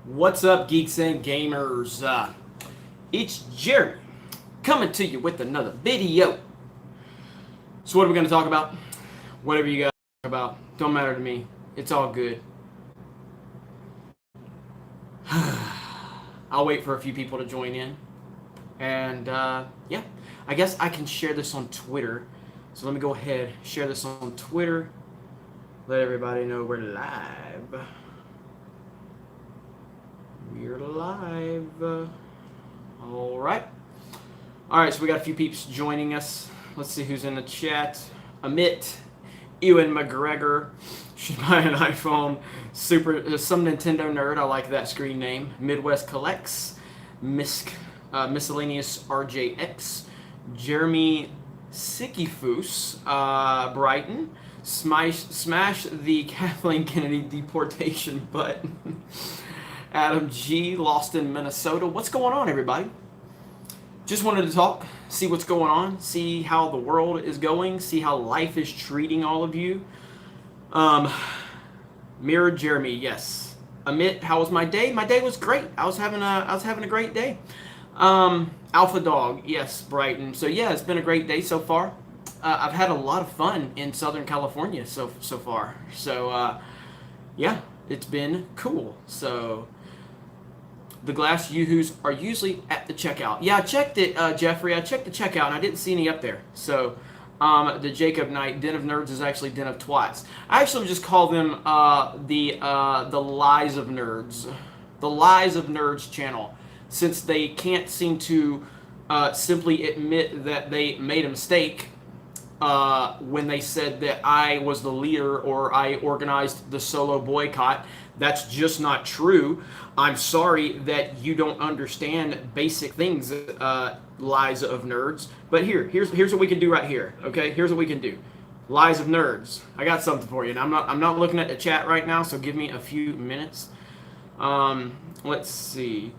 What's up, geeks and gamers? It's Jerry coming to you with another video. So, what are we going to talk about? Whatever you guys talk about, don't matter to me. It's all good. I'll wait for a few people to join in. And, yeah, I guess I can share this on Twitter. So, let me go ahead, share this on Twitter. Let everybody know we're live. We're live. All right. All right, so we got a few peeps joining us. Let's see who's in the chat. Amit, Ewan McGregor, should buy an iPhone. Some Nintendo nerd, I like that screen name. Midwest Collects, Miscellaneous RJX, Jeremy Sickifus, Brighton, smash the Kathleen Kennedy deportation button. Adam G, lost in Minnesota. What's going on, everybody? Just wanted to talk, see what's going on, see how the world is going, see how life is treating all of you. Mirror Jeremy, yes. Amit, how was my day? My day was great. I was having a great day. Alpha Dog, yes, Brighton. So yeah, it's been a great day so far. I've had a lot of fun in Southern California so far. So yeah, it's been cool. So the glass yoo-hoos are usually at the checkout. Yeah, I checked it, Jeffrey. I checked the checkout and I didn't see any up there. So the Jacob Knight Den of Nerds is actually Den of Twats. I actually just call them the Lies of Nerds, the Lies of Nerds channel, since they can't seem to simply admit that they made a mistake when they said that I was the leader or I organized the solo boycott. That's just not true. I'm sorry that you don't understand basic things, Lies of Nerds. But here's what we can do right here. Okay, here's what we can do. Lies of Nerds. I got something for you. And I'm not looking at the chat right now, so give me a few minutes. Let's see.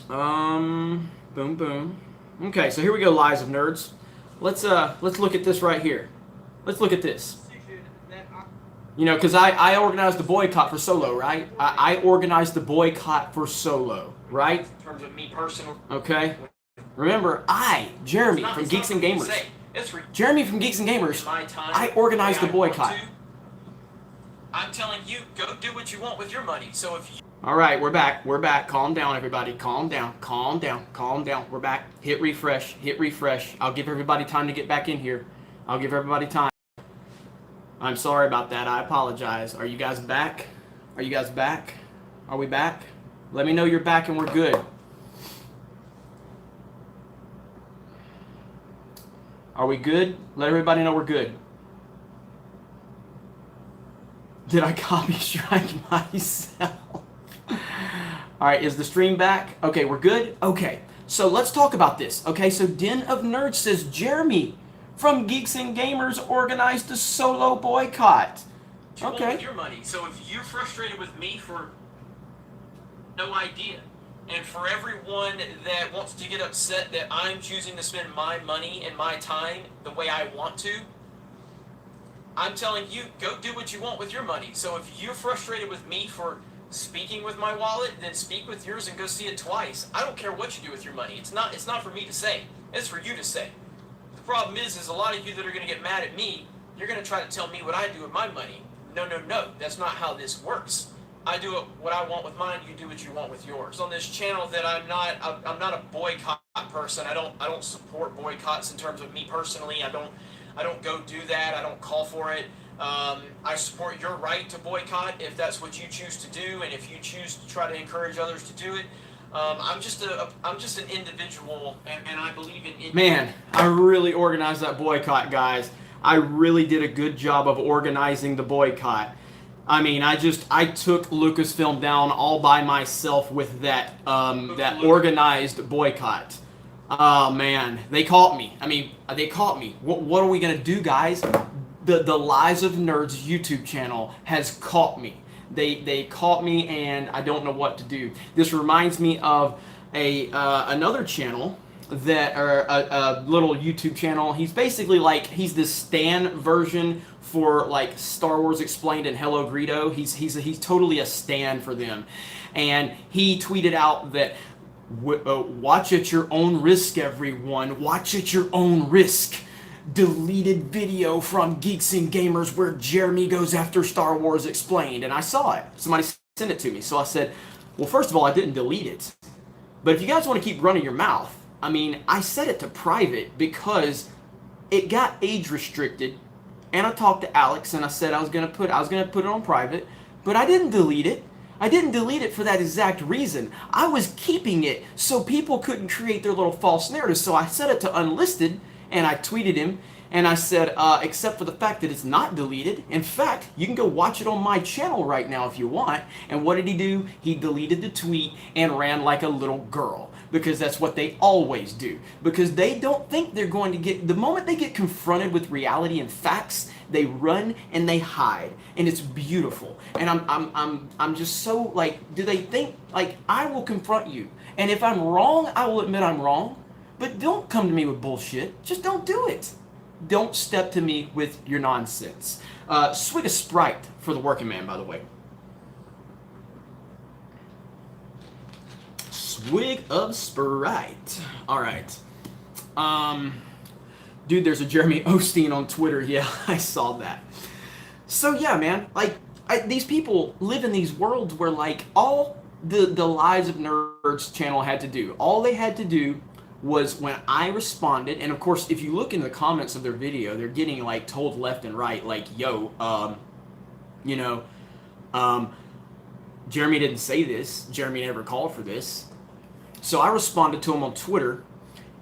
Boom boom. Okay, so here we go, Lies of Nerds. Let's look at this right here. Let's look at this. You know, because I organized the boycott for Solo, right? I organized the boycott for Solo, right? In terms of me personally. Okay. Remember, Jeremy from Geeks and Gamers. Jeremy from Geeks and Gamers. I organized the boycott. I'm telling you, go do what you want with your money. So if you... All right, we're back. We're back. Calm down, everybody. Calm down. Calm down. Calm down. We're back. Hit refresh. Hit refresh. I'll give everybody time to get back in here. I'll give everybody time. I'm sorry about that. I apologize. Are you guys back? Are you guys back? Are we back? Let me know you're back and we're good. Are we good? Let everybody know we're good. Did I copy strike myself? All right, is the stream back? Okay, we're good? Okay, so let's talk about this. Okay, so Den of Nerds says, Jeremy from Geeks and Gamers organized a solo boycott. Okay. With your money. So if you're frustrated with me for no idea, and for everyone that wants to get upset that I'm choosing to spend my money and my time the way I want to, I'm telling you, go do what you want with your money. So if you're frustrated with me for speaking with my wallet, then speak with yours and go see it twice. I don't care what you do with your money. It's not for me to say. It's for you to say. The problem is a lot of you that are going to get mad at me, you're going to try to tell me what I do with my money. No. That's not how this works. I do what I want with mine. You do what you want with yours. On this channel, that I'm not a boycott person. I don't support boycotts in terms of me personally. I don't go do that. I don't call for it. I support your right to boycott if that's what you choose to do, and if you choose to try to encourage others to do it. I'm just an individual, and I believe in. Man, I really organized that boycott, guys. I really did a good job of organizing the boycott. I mean, I took Lucasfilm down all by myself with that organized boycott. Oh man, they caught me. I mean, they caught me. What are we gonna do, guys? The Lies of Nerds YouTube channel has caught me. They caught me, and I don't know what to do. This reminds me of another channel that or a little YouTube channel. He's basically like he's the Stan version for like Star Wars Explained and Hello Greedo. He's totally a Stan for them, and he tweeted out that watch at your own risk, everyone. Watch at your own risk. Deleted video from Geeks and Gamers where Jeremy goes after Star Wars Explained, and I saw it. Somebody sent it to me, so I said, well, first of all, I didn't delete it. But if you guys want to keep running your mouth, I mean, I set it to private because it got age restricted, and I talked to Alex and I said I was gonna put it on private, but I didn't delete it. I didn't delete it for that exact reason. I was keeping it so people couldn't create their little false narrative. So I set it to unlisted, and I tweeted him and I said, except for the fact that it's not deleted. In fact, you can go watch it on my channel right now if you want. And what did he do? He deleted the tweet and ran like a little girl. Because that's what they always do. Because they don't think they're going to get, the moment they get confronted with reality and facts, they run and they hide. And it's beautiful. And I'm just so like, do they think, like, I will confront you. And if I'm wrong, I will admit I'm wrong. But don't come to me with bullshit. Just don't do it. Don't step to me with your nonsense. Swig a Sprite for the working man, by the way. Swig of Sprite. All right. Dude, there's a Jeremy Osteen on Twitter. Yeah, I saw that. So yeah, man. Like, these people live in these worlds where like all the Lives of Nerds channel had to do, all they had to do was when I responded, and of course, if you look in the comments of their video, they're getting like told left and right, like, yo, Jeremy didn't say this. Jeremy never called for this. So I responded to him on Twitter,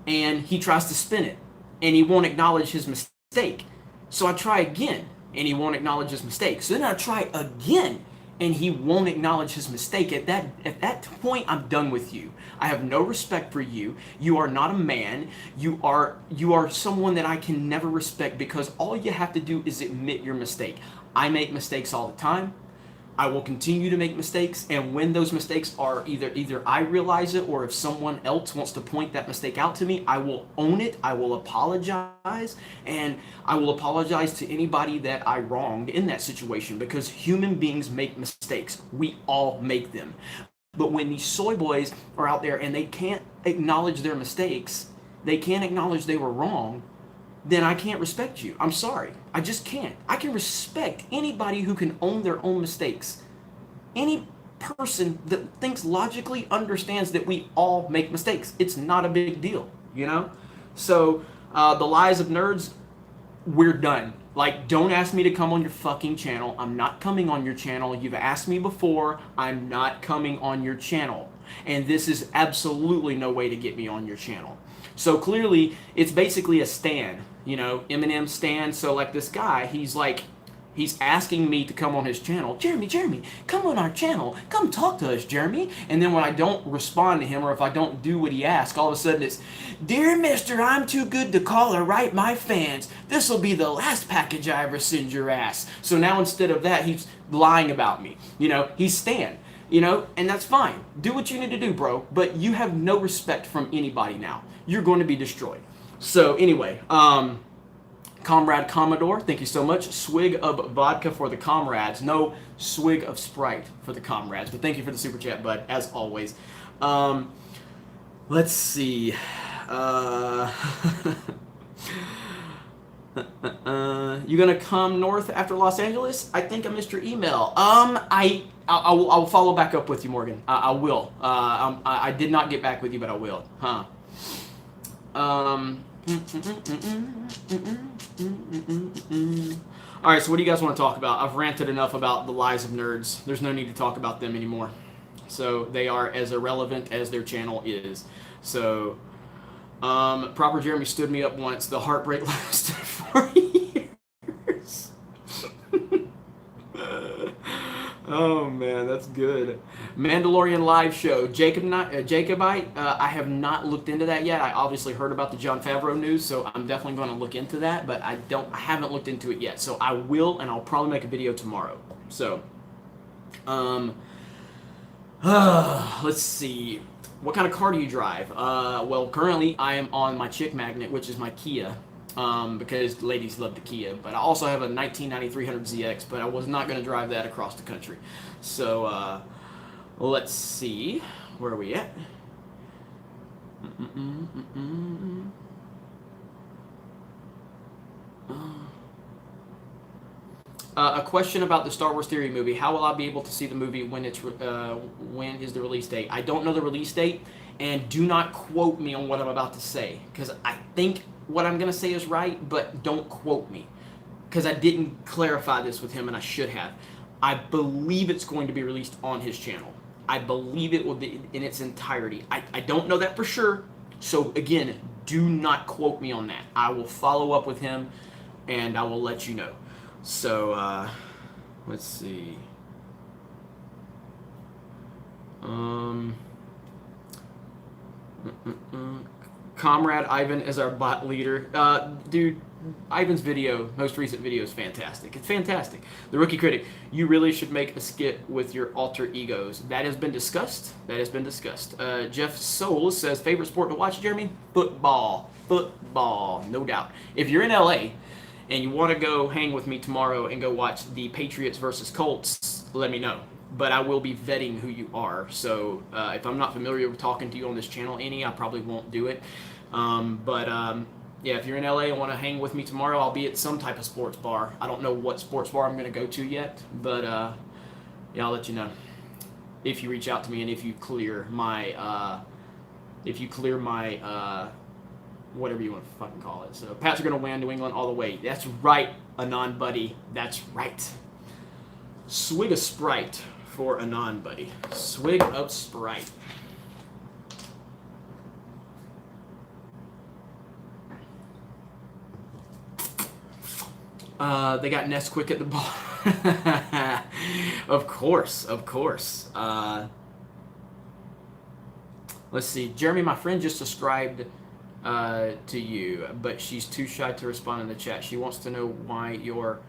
and he tries to spin it, and he won't acknowledge his mistake. So I try again, and he won't acknowledge his mistake. So then I try again, and he won't acknowledge his mistake. At that point, I'm done with you. I have no respect for you. You are not a man. You are someone that I can never respect because all you have to do is admit your mistake. I make mistakes all the time. I will continue to make mistakes, and when those mistakes are either I realize it or if someone else wants to point that mistake out to me, I will own it, I will apologize, and I will apologize to anybody that I wronged in that situation because human beings make mistakes. We all make them. But when these soy boys are out there and they can't acknowledge their mistakes, they can't acknowledge they were wrong, then I can't respect you. I'm sorry. I just can't. I can respect anybody who can own their own mistakes. Any person that thinks logically understands that we all make mistakes. It's not a big deal, you know? So, the Lies of Nerds, we're done. Like, don't ask me to come on your fucking channel. I'm not coming on your channel. You've asked me before. I'm not coming on your channel. And this is absolutely no way to get me on your channel. So clearly, it's basically a stan, you know, Eminem stan. So like this guy, he's asking me to come on his channel. Jeremy, come on our channel. Come talk to us, Jeremy. And then when I don't respond to him or if I don't do what he asks, all of a sudden it's, dear mister, I'm too good to call or write my fans. This will be the last package I ever send your ass. So now instead of that, he's lying about me. You know, he's stan. You know, and that's fine. Do what you need to do, bro. But you have no respect from anybody now. You're going to be destroyed. So anyway, Comrade Commodore, thank you so much. Swig of vodka for the comrades. No swig of Sprite for the comrades. But thank you for the super chat, bud, as always. Let's see. You gonna come north after Los Angeles? I think I missed your email. I'll follow back up with you, Morgan. I will. I did not get back with you, but I will. Huh. All right. So what do you guys want to talk about? I've ranted enough about the Lies of Nerds. There's no need to talk about them anymore. So they are as irrelevant as their channel is. So. Proper Jeremy stood me up once. The heartbreak lasted 4 years. Oh man, that's good. Mandalorian live show. Jacobite. I have not looked into that yet. I obviously heard about the Jon Favreau news, so I'm definitely going to look into that. But I haven't looked into it yet. So I will, and I'll probably make a video tomorrow. So, let's see. What kind of car do you drive? Well, currently I am on my chick magnet, which is my Kia, because ladies love the Kia. But I also have a 1993 ZX, but I was not going to drive that across the country. So let's see, where are we at? A question about the Star Wars Theory movie. How will I be able to see the movie when when is the release date? I don't know the release date, and do not quote me on what I'm about to say, because I think what I'm going to say is right, but don't quote me, because I didn't clarify this with him, and I should have. I believe it's going to be released on his channel. I believe it will be in its entirety. I don't know that for sure, so again, do not quote me on that. I will follow up with him, and I will let you know. So, let's see. Comrade Ivan is our bot leader. Dude, Ivan's video, most recent video, is fantastic. It's fantastic. The Rookie Critic, you really should make a skit with your alter egos. That has been discussed. That has been discussed. Jeff Soul says, favorite sport to watch, Jeremy? Football. Football, no doubt. If you're in LA and you want to go hang with me tomorrow and go watch the Patriots versus Colts, let me know. But I will be vetting who you are. So if I'm not familiar with talking to you on this channel, I probably won't do it. Yeah, if you're in LA and want to hang with me tomorrow, I'll be at some type of sports bar. I don't know what sports bar I'm going to go to yet, but yeah, I'll let you know if you reach out to me and if you clear my whatever you want to fucking call it. So Pats are going to win, New England all the way. That's right, Anon buddy. That's right. Swig of Sprite for Anon buddy. Swig of Sprite. They got Nesquik at the bar. Of course, of course. Let's see. Jeremy, my friend just subscribed to you, but she's too shy to respond in the chat. She wants to know why you're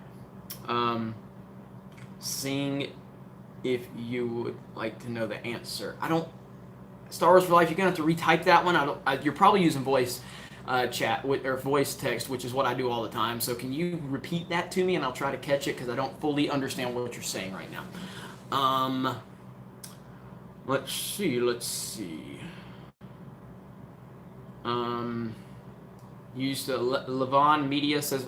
seeing if you would like to know the answer. I don't. Star Wars for Life, you're gonna have to retype that one. You're probably using voice chat or voice text, which is what I do all the time. So can you repeat that to me, and I'll try to catch it because I don't fully understand what you're saying right now. Let's see. Used to Levon Media says,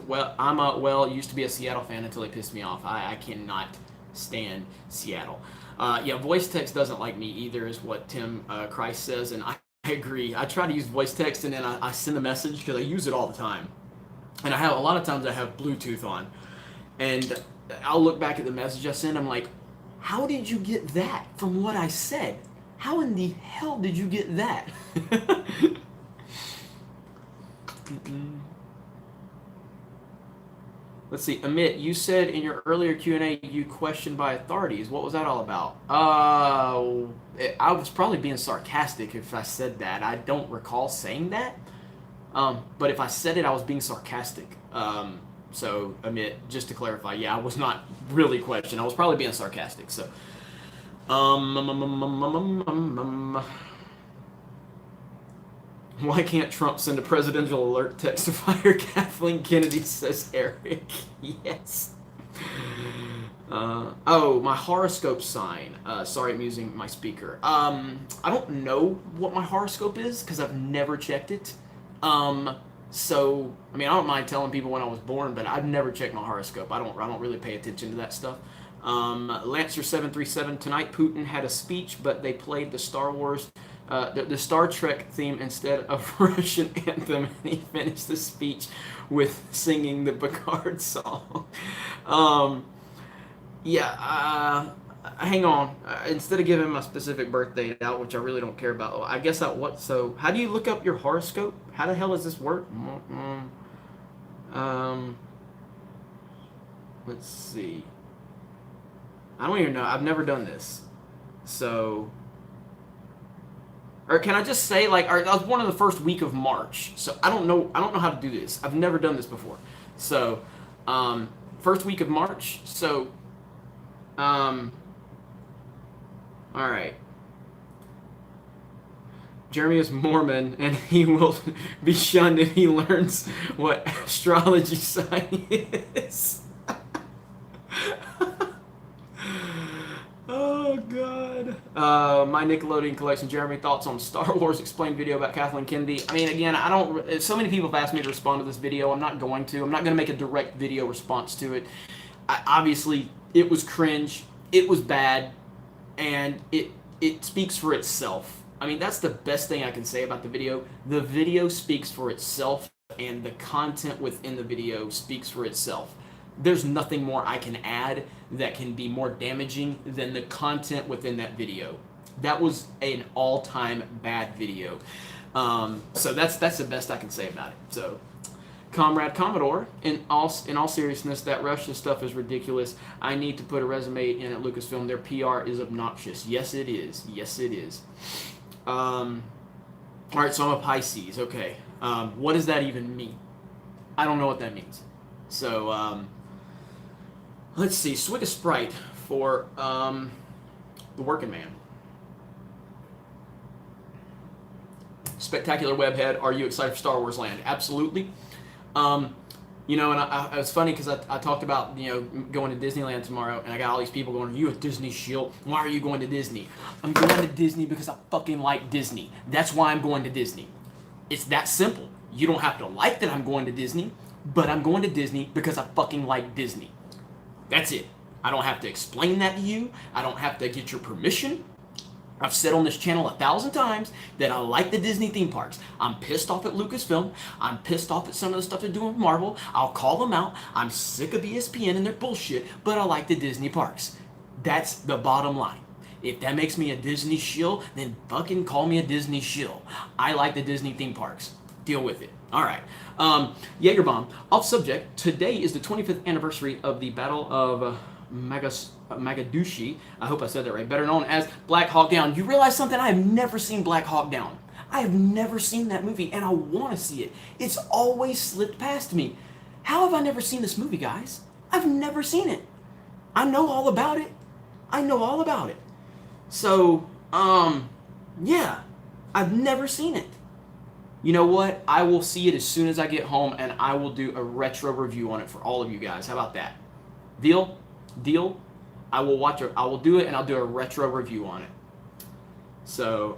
used to be a Seattle fan until they pissed me off. I cannot stand Seattle. Yeah, voice text doesn't like me either, is what Tim Christ says, and I agree. I try to use voice text, and then I send a message because I use it all the time. And a lot of times I have Bluetooth on, and I'll look back at the message I sent. I'm like, how did you get that from what I said? How in the hell did you get that? Let's see. Amit, you said in your earlier Q&A you questioned by authorities. What was that all about? I was probably being sarcastic if I said that. I don't recall saying that. But if I said it, I was being sarcastic. So, Amit, just to clarify, yeah, I was not really questioning. I was probably being sarcastic. So, why can't Trump send a presidential alert text to fire Kathleen Kennedy, says Eric. Yes. My horoscope sign. Sorry, I'm using my speaker. I don't know what my horoscope is because I've never checked it. So, I mean, I don't mind telling people when I was born, but I've never checked my horoscope. I don't really pay attention to that stuff. Lancer737, tonight Putin had a speech, but they played the Star Wars, the Star Trek theme instead of Russian anthem, and he finished the speech with singing the Picard song. Hang on. Instead of giving my specific birth date out, which I really don't care about, I guess so how do you look up your horoscope? How the hell does this work? Let's see. I don't even know. I've never done this. So, or can I just say, like, I was born in the first week of March, so I don't know how to do this. I've never done this before. So, first week of March. So, all right. Jeremy is Mormon, and he will be shunned if he learns what astrology sign is. Oh, God. My Nickelodeon collection. Jeremy, thoughts on Star Wars explained video about Kathleen Kennedy? I mean, again, I don't... So many people have asked me to respond to this video. I'm not going to. I'm not going to make a direct video response to it. Obviously, it was cringe. It was bad. And it speaks for itself. I mean, that's the best thing I can say about the video. The video speaks for itself, and the content within the video speaks for itself. There's nothing more I can add that can be more damaging than the content within that video. That was an all-time bad video. So that's the best I can say about it. So, Comrade Commodore, in all seriousness, that Russia stuff is ridiculous. I need to put a resume in at Lucasfilm. Their PR is obnoxious. Yes, it is. Yes, it is. All right, so I'm a Pisces. Okay. What does that even mean? I don't know what that means. So, let's see. Swig of Sprite for the working man. Spectacular Webhead, are you excited for Star Wars Land? Absolutely. You know, and it was funny because I talked about, you know, going to Disneyland tomorrow, and I got all these people going, you a Disney shield, why are you going to Disney? I'm going to Disney because I fucking like Disney. That's why I'm going to Disney. It's that simple. You don't have to like that I'm going to Disney, but I'm going to Disney because I fucking like Disney. That's it. I don't have to explain that to you. I don't have to get your permission. I've said on this channel 1,000 times that I like the Disney theme parks. I'm pissed off at Lucasfilm. I'm pissed off at some of the stuff they're doing with Marvel. I'll call them out. I'm sick of ESPN and their bullshit, but I like the Disney parks. That's the bottom line. If that makes me a Disney shill, then fucking call me a Disney shill. I like the Disney theme parks. Deal with it. All right. Jaegerbomb. Off subject. Today is the 25th anniversary of the Battle of Magadushi. I hope I said that right. Better known as Black Hawk Down. You realize something? I have never seen Black Hawk Down. I have never seen that movie, and I want to see it. It's always slipped past me. How have I never seen this movie, guys? I've never seen it. I know all about it. I know all about it. So, yeah, I've never seen it. You know what? I will see it as soon as I get home, and I will do a retro review on it for all of you guys. How about that? Deal? Deal? I will watch it. I will do it, and I'll do a retro review on it. So,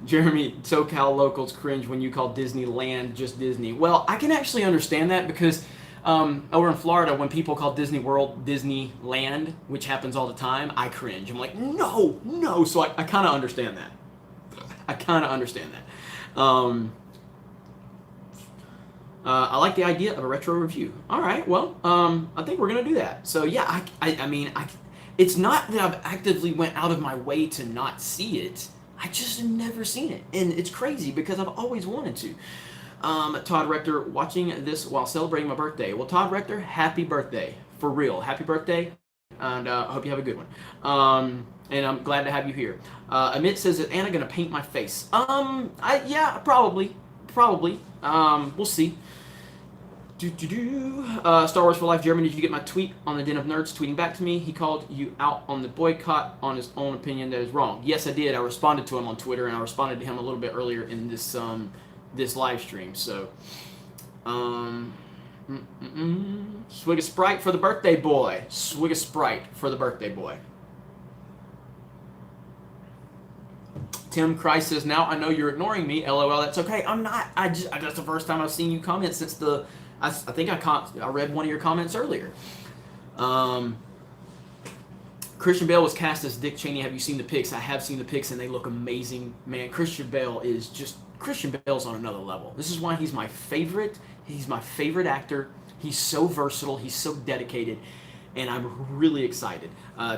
Jeremy, SoCal locals cringe when you call Disneyland just Disney. Well, I can actually understand that because over in Florida, when people call Disney World Disneyland, which happens all the time, I cringe. I'm like, no, no. So I kind of understand that. I kind of understand that. I like the idea of a retro review. All right, well, I think we're gonna do that. So yeah, I mean, it's not that I've actively went out of my way to not see it. I just have never seen it, and it's crazy because I've always wanted to. Todd Rector, watching this while celebrating my birthday. Well, Todd Rector, happy birthday. For real, happy birthday, and I hope you have a good one. And I'm glad to have you here. Amit says, is Anna gonna paint my face? Yeah, probably. We'll see. Star Wars for Life, Jeremy, did you get my tweet on the Den of Nerds tweeting back to me? He called you out on the boycott on his own opinion that is wrong. Yes, I did. I responded to him on Twitter, and I responded to him a little bit earlier in this this live stream. So, swig of Sprite for the birthday boy. Swig of Sprite for the birthday boy. Tim Christ says, now I know you're ignoring me. LOL, that's okay. I'm not. That's the first time I've seen you comment since the... I think I read one of your comments earlier. Christian Bale was cast as Dick Cheney. Have you seen the pics? I have seen the pics, and they look amazing. Man, Christian Bale's on another level. This is why he's my favorite. He's my favorite actor. He's so versatile. He's so dedicated. And I'm really excited.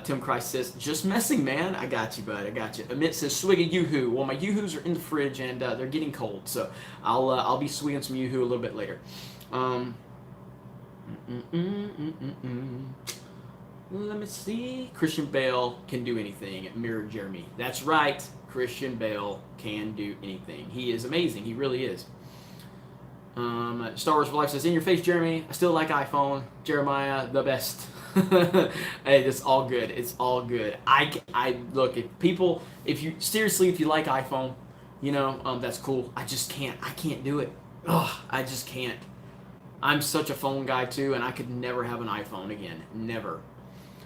Tim Christ says, just messing, man. I got you, bud. I got you. Amit says, swig a Yoo-Hoo. Well, my Yoo-Hoos are in the fridge, and they're getting cold. So I'll be swigging some Yoo-Hoo a little bit later. Let me see. Christian Bale can do anything. Mirror Jeremy. That's right. Christian Bale can do anything. He is amazing. He really is. Star Wars for Life says, in your face, Jeremy. I still like iPhone. Jeremiah, the best. Hey, it's all good. It's all good. I look, if you like iPhone, that's cool. I just can't. I can't do it. Ugh, I just can't. I'm such a phone guy too, and I could never have an iPhone again. Never.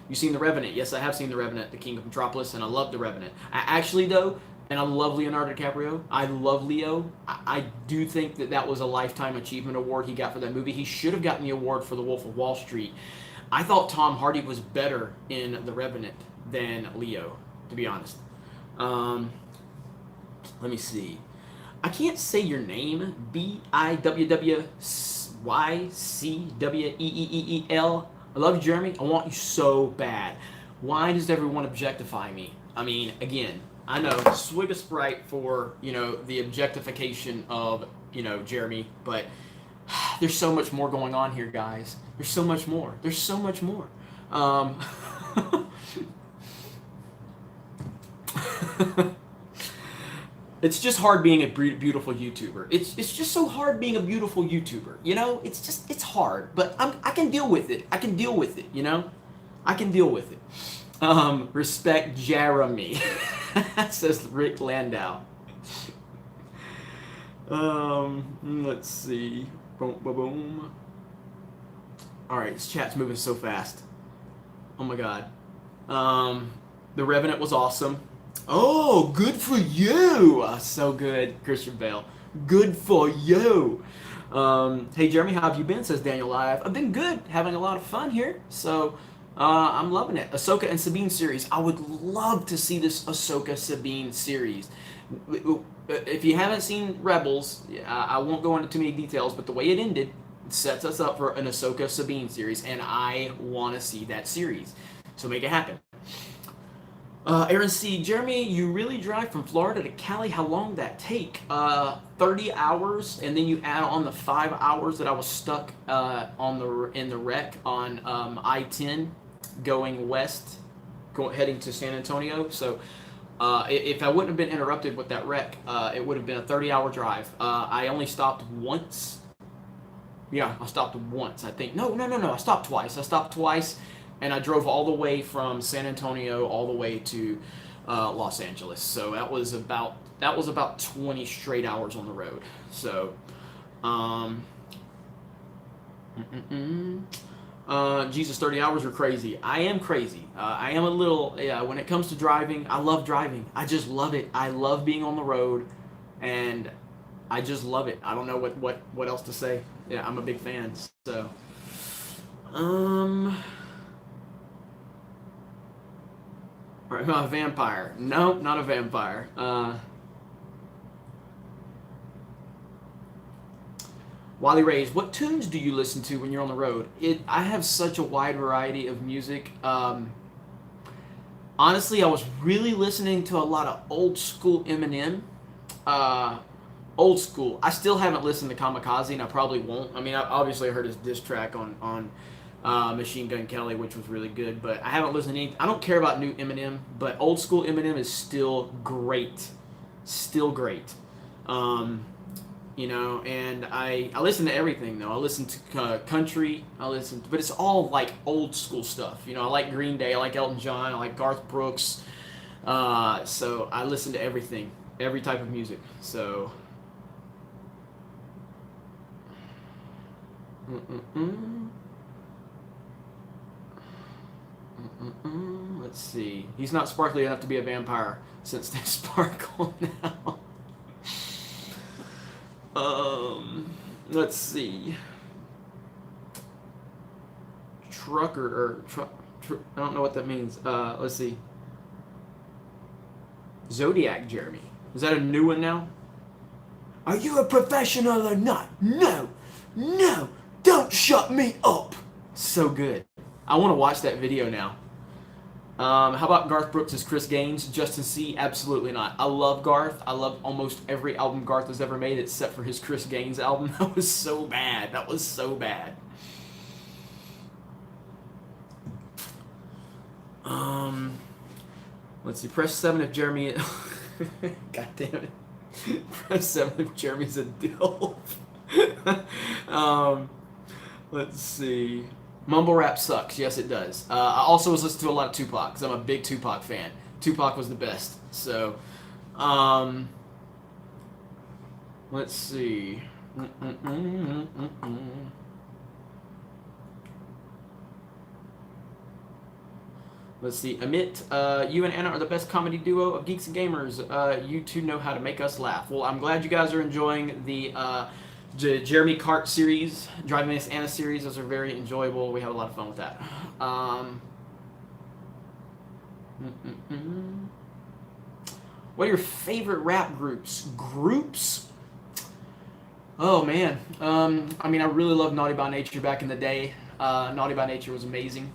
You seen The Revenant? Yes, I have seen The Revenant, The King of Metropolis, and I love The Revenant. I actually, though, and I love Leonardo DiCaprio. I love Leo. I do think that was a Lifetime Achievement Award he got for that movie. He should have gotten the award for The Wolf of Wall Street. I thought Tom Hardy was better in The Revenant than Leo, to be honest. Um, Let me see. I can't say your name. Biwyycweel. I love you, Jeremy. I want you so bad. Why does everyone objectify me? I mean, again, I know swig a Sprite for the objectification of Jeremy, but there's so much more going on here, guys. There's so much more. There's so much more. Um, It's just hard being a beautiful YouTuber. It's just so hard being a beautiful YouTuber. It's hard, but I can deal with it. I can deal with it. I can deal with it. Respect Jeremy, says Rick Landau. Let's see. Boom, boom, boom. All right, this chat's moving so fast. Oh my God. The Revenant was awesome. Oh, good for you! So good, Christian Bale. Good for you. Hey Jeremy, how have you been? Says Daniel Live. I've been good, having a lot of fun here. So I'm loving it. Ahsoka and Sabine series. I would love to see this Ahsoka Sabine series. If you haven't seen Rebels, I won't go into too many details, but the way it ended sets us up for an Ahsoka Sabine series, and I want to see that series. So make it happen. Aaron C. Jeremy, you really drive from Florida to Cali. How long did that take? 30 hours, and then you add on the 5 hours that I was stuck in the wreck on I-10 going west, heading to San Antonio. So if I wouldn't have been interrupted with that wreck, it would have been a 30-hour drive. I only stopped once. Yeah, I stopped once, I think. No. I stopped twice. And I drove all the way from San Antonio all the way to Los Angeles. So that was about 20 straight hours on the road. So, Jesus, 30 hours are crazy. I am crazy. I am a little. Yeah, when it comes to driving, I love driving. I just love it. I love being on the road, and I just love it. I don't know what else to say. Yeah, I'm a big fan. So, Or am I a vampire? No, not a vampire. Wally Rays, what tunes do you listen to when you're on the road? I have such a wide variety of music. Honestly, I was really listening to a lot of old school Eminem. Old school. I still haven't listened to Kamikaze, and I probably won't. I mean, obviously I heard his diss track on Machine Gun Kelly, which was really good, but I haven't listened to any. I don't care about new Eminem, but old school Eminem is still great. Still great. And I listen to everything, though. I listen to country, but it's all like old school stuff. I like Green Day, I like Elton John, I like Garth Brooks. So I listen to everything, every type of music. So. Let's see. He's not sparkly enough to be a vampire since they sparkle now. Let's see. Trucker I don't know what that means. Let's see. Zodiac Jeremy. Is that a new one now? Are you a professional or not? No. Don't shut me up. So good. I want to watch that video now. How about Garth Brooks' Chris Gaines? Justin C? Absolutely not. I love Garth. I love almost every album Garth has ever made except for his Chris Gaines album. That was so bad. Let's see. Press 7 if Jeremy... God damn it. Press 7 if Jeremy's a dilf. Let's see. Mumble rap sucks. Yes, it does. I also was listening to a lot of Tupac because I'm a big Tupac fan. Tupac was the best. So, um, let's see. Let's see. Amit, you and Anna are the best comedy duo of geeks and gamers. You two know how to make us laugh. Well, I'm glad you guys are enjoying the Jeremy Cart series, Driving Miss Anna series. Those are very enjoyable. We have a lot of fun with that. What are your favorite rap groups? Groups? Oh man. I mean, I really loved Naughty by Nature back in the day. Naughty by Nature was amazing.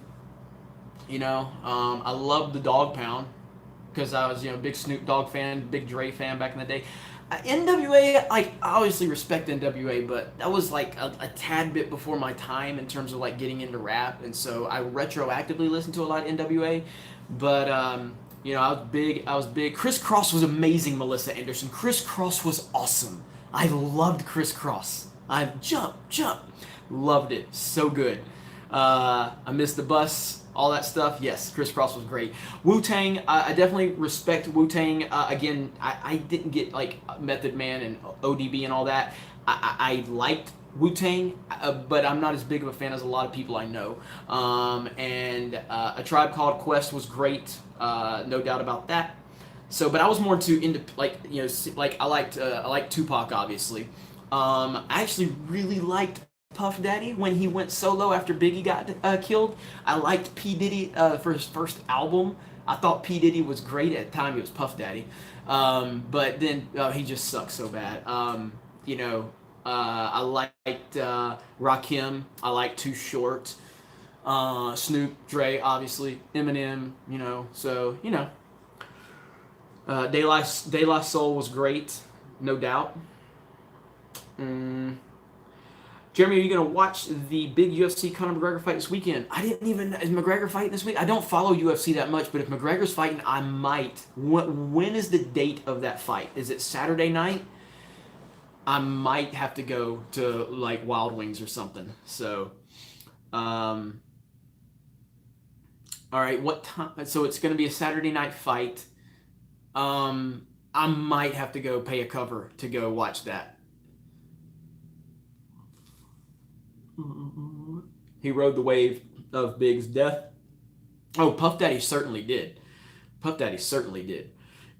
I loved the Dog Pound because I was, big Snoop Dogg fan, big Dre fan back in the day. NWA, like, I obviously respect NWA, but that was like a tad bit before my time in terms of like getting into rap, and so I retroactively listened to a lot of NWA. But I was big. I was big. Chris Cross was amazing. Melissa Anderson. Chris Cross was awesome. I loved Chris Cross. I jump, loved it. So good. I missed the bus. All that stuff, yes, Chris Cross was great. Wu Tang, I definitely respect Wu Tang. Again, I didn't get like Method Man and ODB and all that. I liked Wu Tang, but I'm not as big of a fan as a lot of people I know. And A Tribe Called Quest was great, no doubt about that. So, but I was more I liked Tupac obviously. I actually really liked Puff Daddy when he went solo after Biggie got killed. I liked P Diddy for his first album. I thought P Diddy was great at the time. He was Puff Daddy, but then he just sucks so bad. I liked Rakim. I liked Too Short. Snoop, Dre, obviously, Eminem. De La Soul was great, no doubt. Jeremy, are you going to watch the big UFC Conor McGregor fight this weekend? I didn't even... Is McGregor fighting this week? I don't follow UFC that much, but if McGregor's fighting, I might. When is the date of that fight? Is it Saturday night? I might have to go to, like, Wild Wings or something. So, all right, what time? So it's going to be a Saturday night fight. I might have to go pay a cover to go watch that. He rode the wave of Big's death. Oh, Puff Daddy certainly did. Puff Daddy certainly did.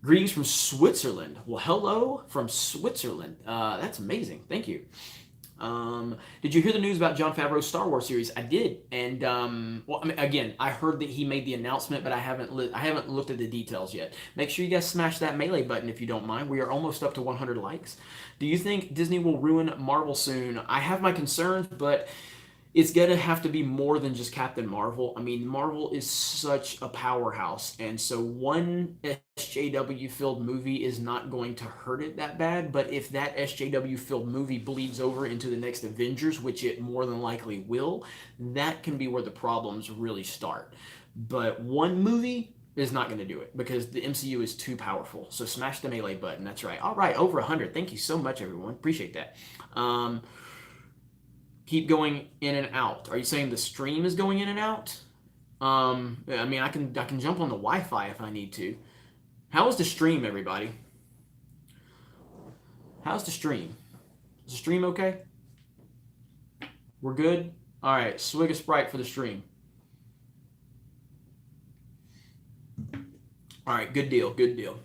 Greetings from Switzerland. Well, hello from Switzerland. That's amazing. Thank you. Did you hear the news about Jon Favreau's Star Wars series? I did, and again, I heard that he made the announcement, but I haven't looked at the details yet. Make sure you guys smash that melee button if you don't mind. We are almost up to 100 likes. Do you think Disney will ruin Marvel soon? I have my concerns, but it's going to have to be more than just Captain Marvel. I mean, Marvel is such a powerhouse, and so one SJW-filled movie is not going to hurt it that bad, but if that SJW-filled movie bleeds over into the next Avengers, which it more than likely will, that can be where the problems really start. But one movie is not going to do it because the MCU is too powerful. So smash the melee button. That's right. All right, over 100. Thank you so much, everyone. Appreciate that. Keep going in and out. Are you saying the stream is going in and out? I mean, I can jump on the Wi-Fi if I need to. How is the stream, everybody? How's the stream? Is the stream okay? We're good? All right, swig of Sprite for the stream. All right, good deal, good deal.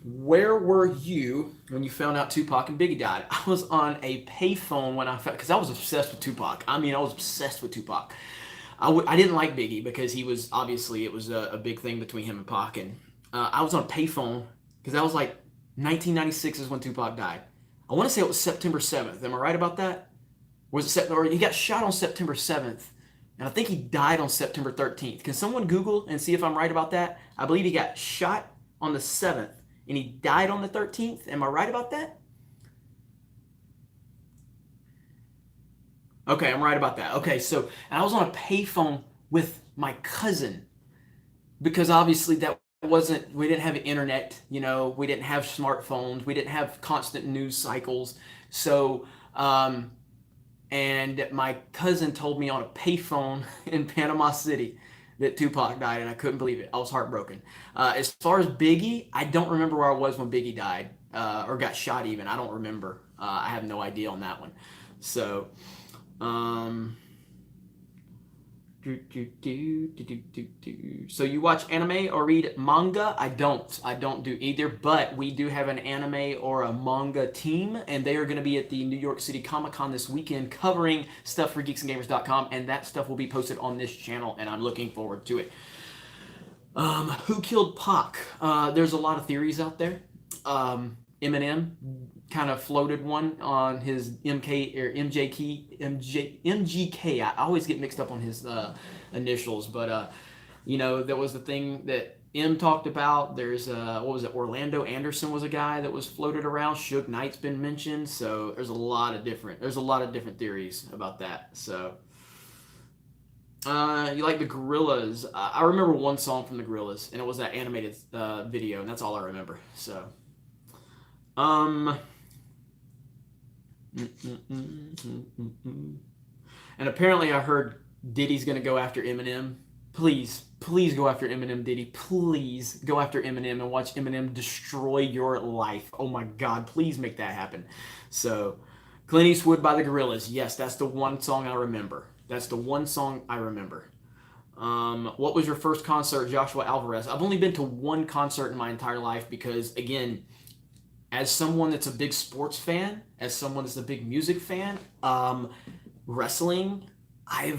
Where were you when you found out Tupac and Biggie died? I was on a payphone when I found, because I was obsessed with Tupac. I mean, I was obsessed with Tupac. I didn't like Biggie because he was, obviously, it was a big thing between him and Pac. And I was on a payphone because that was like 1996 is when Tupac died. I want to say it was September 7th. Am I right about that? Or he got shot on September 7th. And I think he died on September 13th. Can someone Google and see if I'm right about that? I believe he got shot on the 7th. And he died on the 13th. Am I right about that? Okay, I'm right about that. Okay, so and I was on a payphone with my cousin because obviously we didn't have internet, we didn't have smartphones, we didn't have constant news cycles. So and my cousin told me on a payphone in Panama City that Tupac died, and I couldn't believe it. I was heartbroken. As far as Biggie, I don't remember where I was when Biggie died or got shot. Even I don't remember. I have no idea on that one. So, um, so you watch anime or read manga? I don't. I don't do either, but we do have an anime or a manga team, and they are going to be at the New York City Comic Con this weekend covering stuff for geeksandgamers.com, and that stuff will be posted on this channel, and I'm looking forward to it. Who killed Pac? There's a lot of theories out there. Eminem kind of floated one on his MGK. I always get mixed up on his initials, but there was the thing that M talked about. There's what was it? Orlando Anderson was a guy that was floated around. Suge Knight's been mentioned. So there's a lot of different theories about that. So you like the Gorillaz? I remember one song from the Gorillaz, and it was that animated video, and that's all I remember. So. And apparently I heard Diddy's gonna go after Eminem. Please go after Eminem, Diddy. Please go after Eminem and watch Eminem destroy your life. Oh my God, please make that happen. So, Clint Eastwood by the Gorillaz. Yes, that's the one song I remember. What was your first concert, Joshua Alvarez? I've only been to one concert in my entire life because, again, as someone that's a big sports fan, as someone that's a big music fan, wrestling, I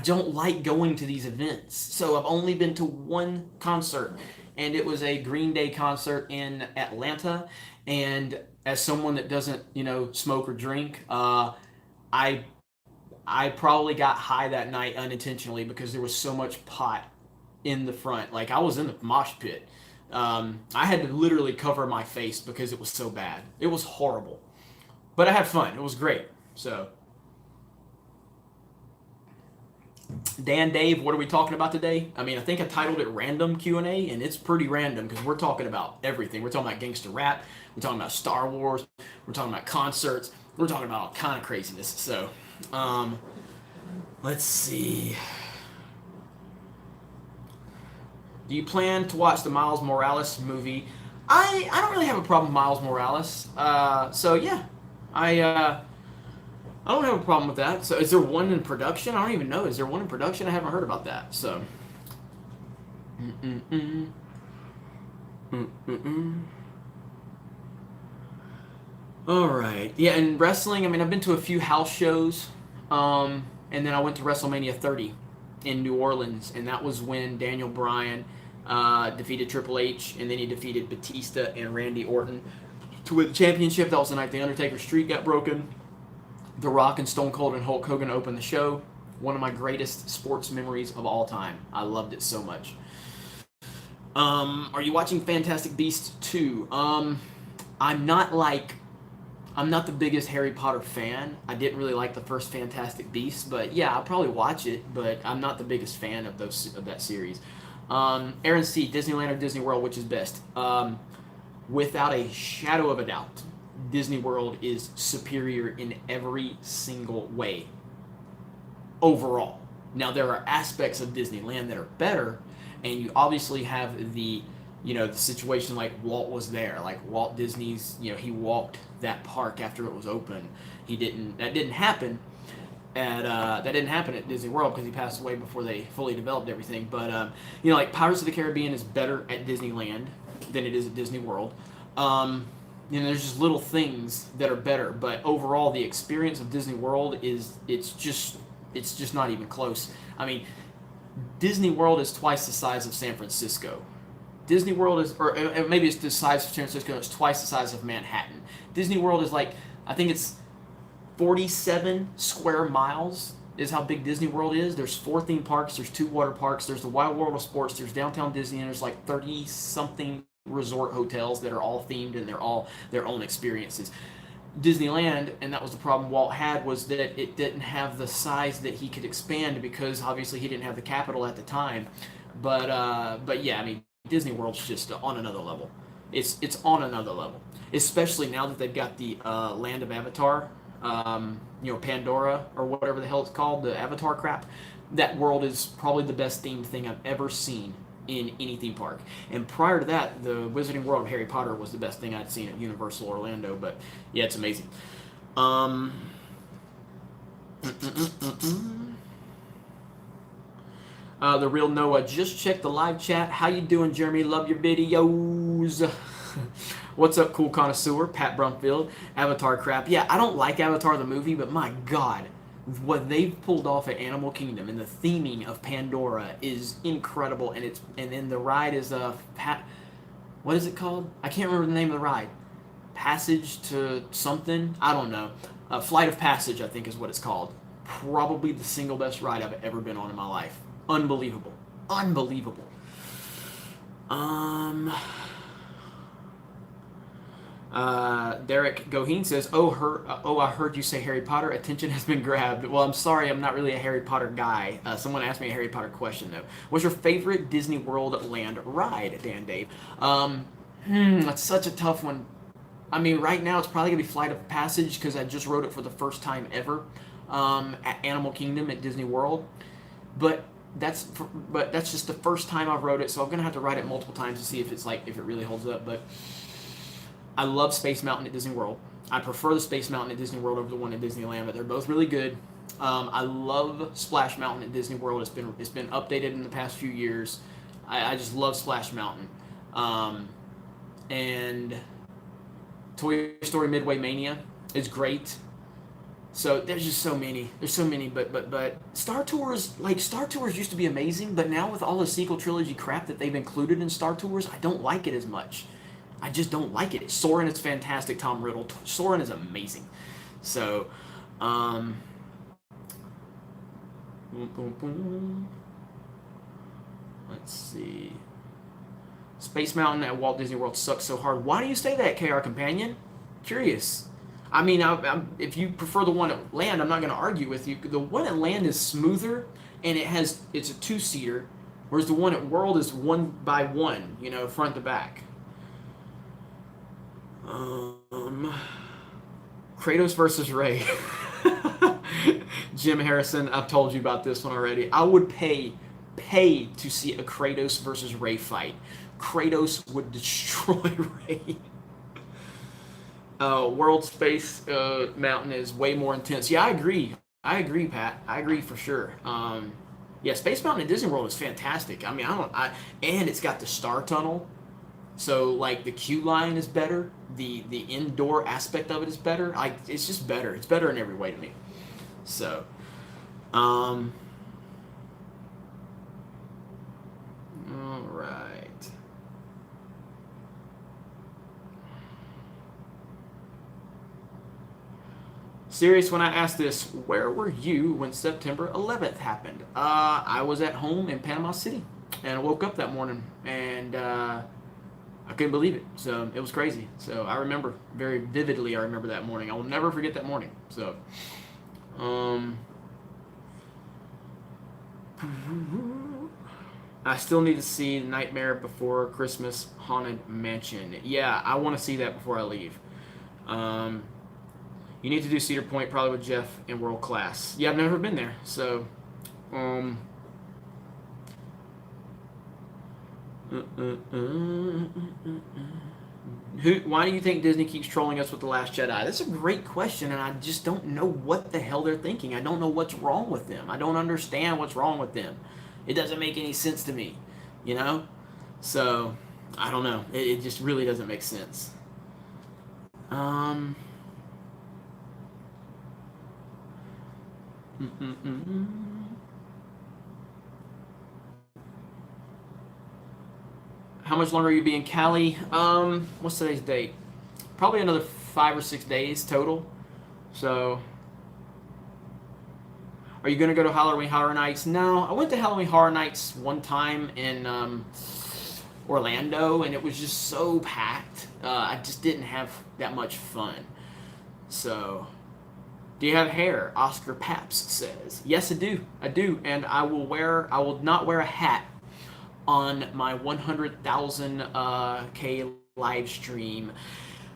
don't like going to these events. So I've only been to one concert, and it was a Green Day concert in Atlanta. And as someone that doesn't, smoke or drink, I probably got high that night unintentionally because there was so much pot in the front. Like I was in the mosh pit. I had to literally cover my face because it was so bad. It was horrible. But I had fun. It was great. So, Dan, Dave, what are we talking about today? I mean, I think I titled it Random Q&A, and it's pretty random because we're talking about everything. We're talking about gangster rap. We're talking about Star Wars. We're talking about concerts. We're talking about all kind of craziness. So, let's see. Do you plan to watch the Miles Morales movie? I don't really have a problem with Miles Morales. So yeah, I don't have a problem with that. So is there one in production? I don't even know. Is there one in production? I haven't heard about that. So. All right. Yeah, and wrestling. I mean, I've been to a few house shows, and then I went to WrestleMania 30 in New Orleans, and that was when Daniel Bryan defeated Triple H, and then he defeated Batista and Randy Orton to win the championship. That was the night the Undertaker's streak got broken. The Rock and Stone Cold and Hulk Hogan opened the show. One of my greatest sports memories of all time. I loved it so much. Are you watching Fantastic Beasts 2? I'm not the biggest Harry Potter fan. I didn't really like the first Fantastic Beasts, but yeah, I'll probably watch it, but I'm not the biggest fan of that series. Aaron C., Disneyland or Disney World, which is best? Without a shadow of a doubt, Disney World is superior in every single way overall. Now, there are aspects of Disneyland that are better, and you obviously have the situation like Walt was there. Like Walt Disney's, he walked that park after it was open. That didn't happen at Disney World because he passed away before they fully developed everything. But like Pirates of the Caribbean is better at Disneyland than it is at Disney World. There's just little things that are better, but overall the experience of Disney World it's just not even close. I mean, Disney World is twice the size of San Francisco. Disney World is, or maybe it's the size of San Francisco, it's twice the size of Manhattan. Disney World is like, I think it's 47 square miles is how big Disney World is. There's 4 theme parks, there's 2 water parks, there's the Wild World of Sports, there's Downtown Disney, and there's like 30-something resort hotels that are all themed and they're all their own experiences. Disneyland, and that was the problem Walt had, was that it didn't have the size that he could expand because obviously he didn't have the capital at the time. But yeah, I mean, Disney World's just on another level. It's on another level, especially now that they've got the Land of Avatar Pandora or whatever the hell it's called, the Avatar crap. That world is probably the best themed thing I've ever seen in any theme park. And prior to that, the Wizarding World of Harry Potter was the best thing I'd seen at Universal Orlando. But yeah, it's amazing. The real Noah just checked the live chat. How you doing, Jeremy? Love your videos. What's up, cool connoisseur? Pat Brumfield. Avatar crap. Yeah, I don't like Avatar the movie, but my God, what they've pulled off at Animal Kingdom and the theming of Pandora is incredible. And then the ride is what is it called? I can't remember the name of the ride. Passage to something? I don't know. Flight of Passage, I think, is what it's called. Probably the single best ride I've ever been on in my life. Unbelievable. Derek Goheen says, I heard you say Harry Potter. Attention has been grabbed. Well, I'm sorry, I'm not really a Harry Potter guy. Someone asked me a Harry Potter question, though. What's your favorite Disney World land ride, Dan Dave? That's such a tough one. I mean, right now it's probably going to be Flight of Passage because I just rode it for the first time ever at Animal Kingdom at Disney World. But that's just the first time I've rode it, so I'm going to have to ride it multiple times to see if it really holds up. But I love Space Mountain at Disney World. I prefer the Space Mountain at Disney World over the one at Disneyland, but they're both really good. I love Splash Mountain at Disney World. It's been updated in the past few years. I just love Splash Mountain. And Toy Story Midway Mania is great. So there's just so many. There's so many, but Star Tours used to be amazing, but now with all the sequel trilogy crap that they've included in Star Tours, I don't like it as much. I just don't like it. Soarin' is fantastic. Tom Riddle. Soarin' is amazing. So, let's see. Space Mountain at Walt Disney World sucks so hard. Why do you say that, KR Companion? Curious. I mean, if you prefer the one at Land, I'm not going to argue with you. The one at Land is smoother, and it's a two-seater, whereas the one at World is one by one, front to back. Kratos versus Rey. Jim Harrison, I've told you about this one already. I would pay to see a Kratos versus Rey fight. Kratos would destroy Rey. World Space Mountain is way more intense. Yeah, I agree, Pat. I agree for sure. Yeah, Space Mountain at Disney World is fantastic. I mean, and it's got the Star Tunnel. So, like, the queue line is better. The indoor aspect of it is better. It's just better. It's better in every way to me. So, all right. Serious when I asked this, where were you when September 11th happened? I was at home in Panama City, and I woke up that morning, and I couldn't believe it. So it was crazy. So I remember very vividly. I remember that morning. I will never forget that morning. So, I still need to see Nightmare Before Christmas Haunted Mansion. Yeah, I want to see that before I leave. You need to do Cedar Point probably with Jeff in World Class. Yeah, I've never been there. So, why do you think Disney keeps trolling us with The Last Jedi? That's a great question, and I just don't know what the hell they're thinking. I don't know what's wrong with them. I don't understand what's wrong with them. It doesn't make any sense to me, So, I don't know. It just really doesn't make sense. How much longer are you being Cali? What's today's date? Probably another 5 or 6 days total. So, are you gonna go to Halloween Horror Nights? No, I went to Halloween Horror Nights one time in Orlando, and it was just so packed. I just didn't have that much fun. So, do you have hair? Oscar Paps says. Yes, I do. I do, and I will not wear a hat on my 100,000 K live stream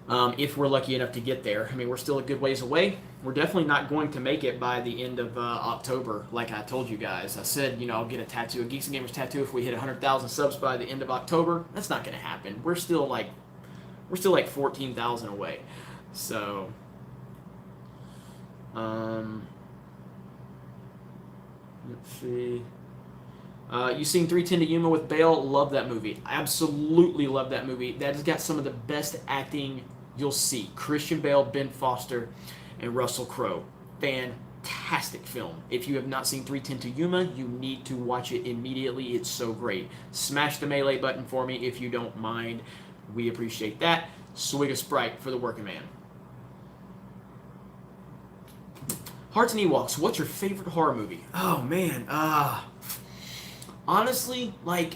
if we're lucky enough to get there. I mean, we're still a good ways away. We're definitely not going to make it by the end of October, like I told you guys. I said, I'll get a tattoo, a Geeks and Gamers tattoo, if we hit 100,000 subs by the end of October. That's not going to happen. We're still like 14,000 away. So, let's see. You seen 310 to Yuma with Bale? Love that movie. Absolutely love that movie. That has got some of the best acting you'll see. Christian Bale, Ben Foster, and Russell Crowe. Fantastic film. If you have not seen 310 to Yuma, you need to watch it immediately. It's so great. Smash the melee button for me if you don't mind. We appreciate that. Swig of Sprite for the working man. Hearts and Ewoks, what's your favorite horror movie? Oh, man. Honestly, like,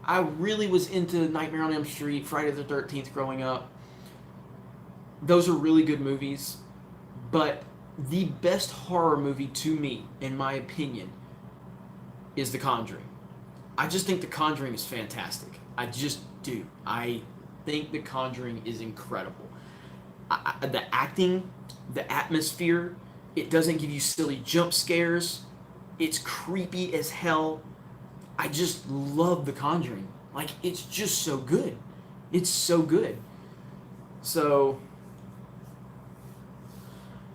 I really was into Nightmare on Elm Street, Friday the 13th growing up. Those are really good movies. But the best horror movie to me, in my opinion, is The Conjuring. I just think The Conjuring is fantastic. I just do. I think The Conjuring is incredible. The acting, the atmosphere, it doesn't give you silly jump scares. It's creepy as hell. I just love The Conjuring. Like, it's just so good. It's so good. So,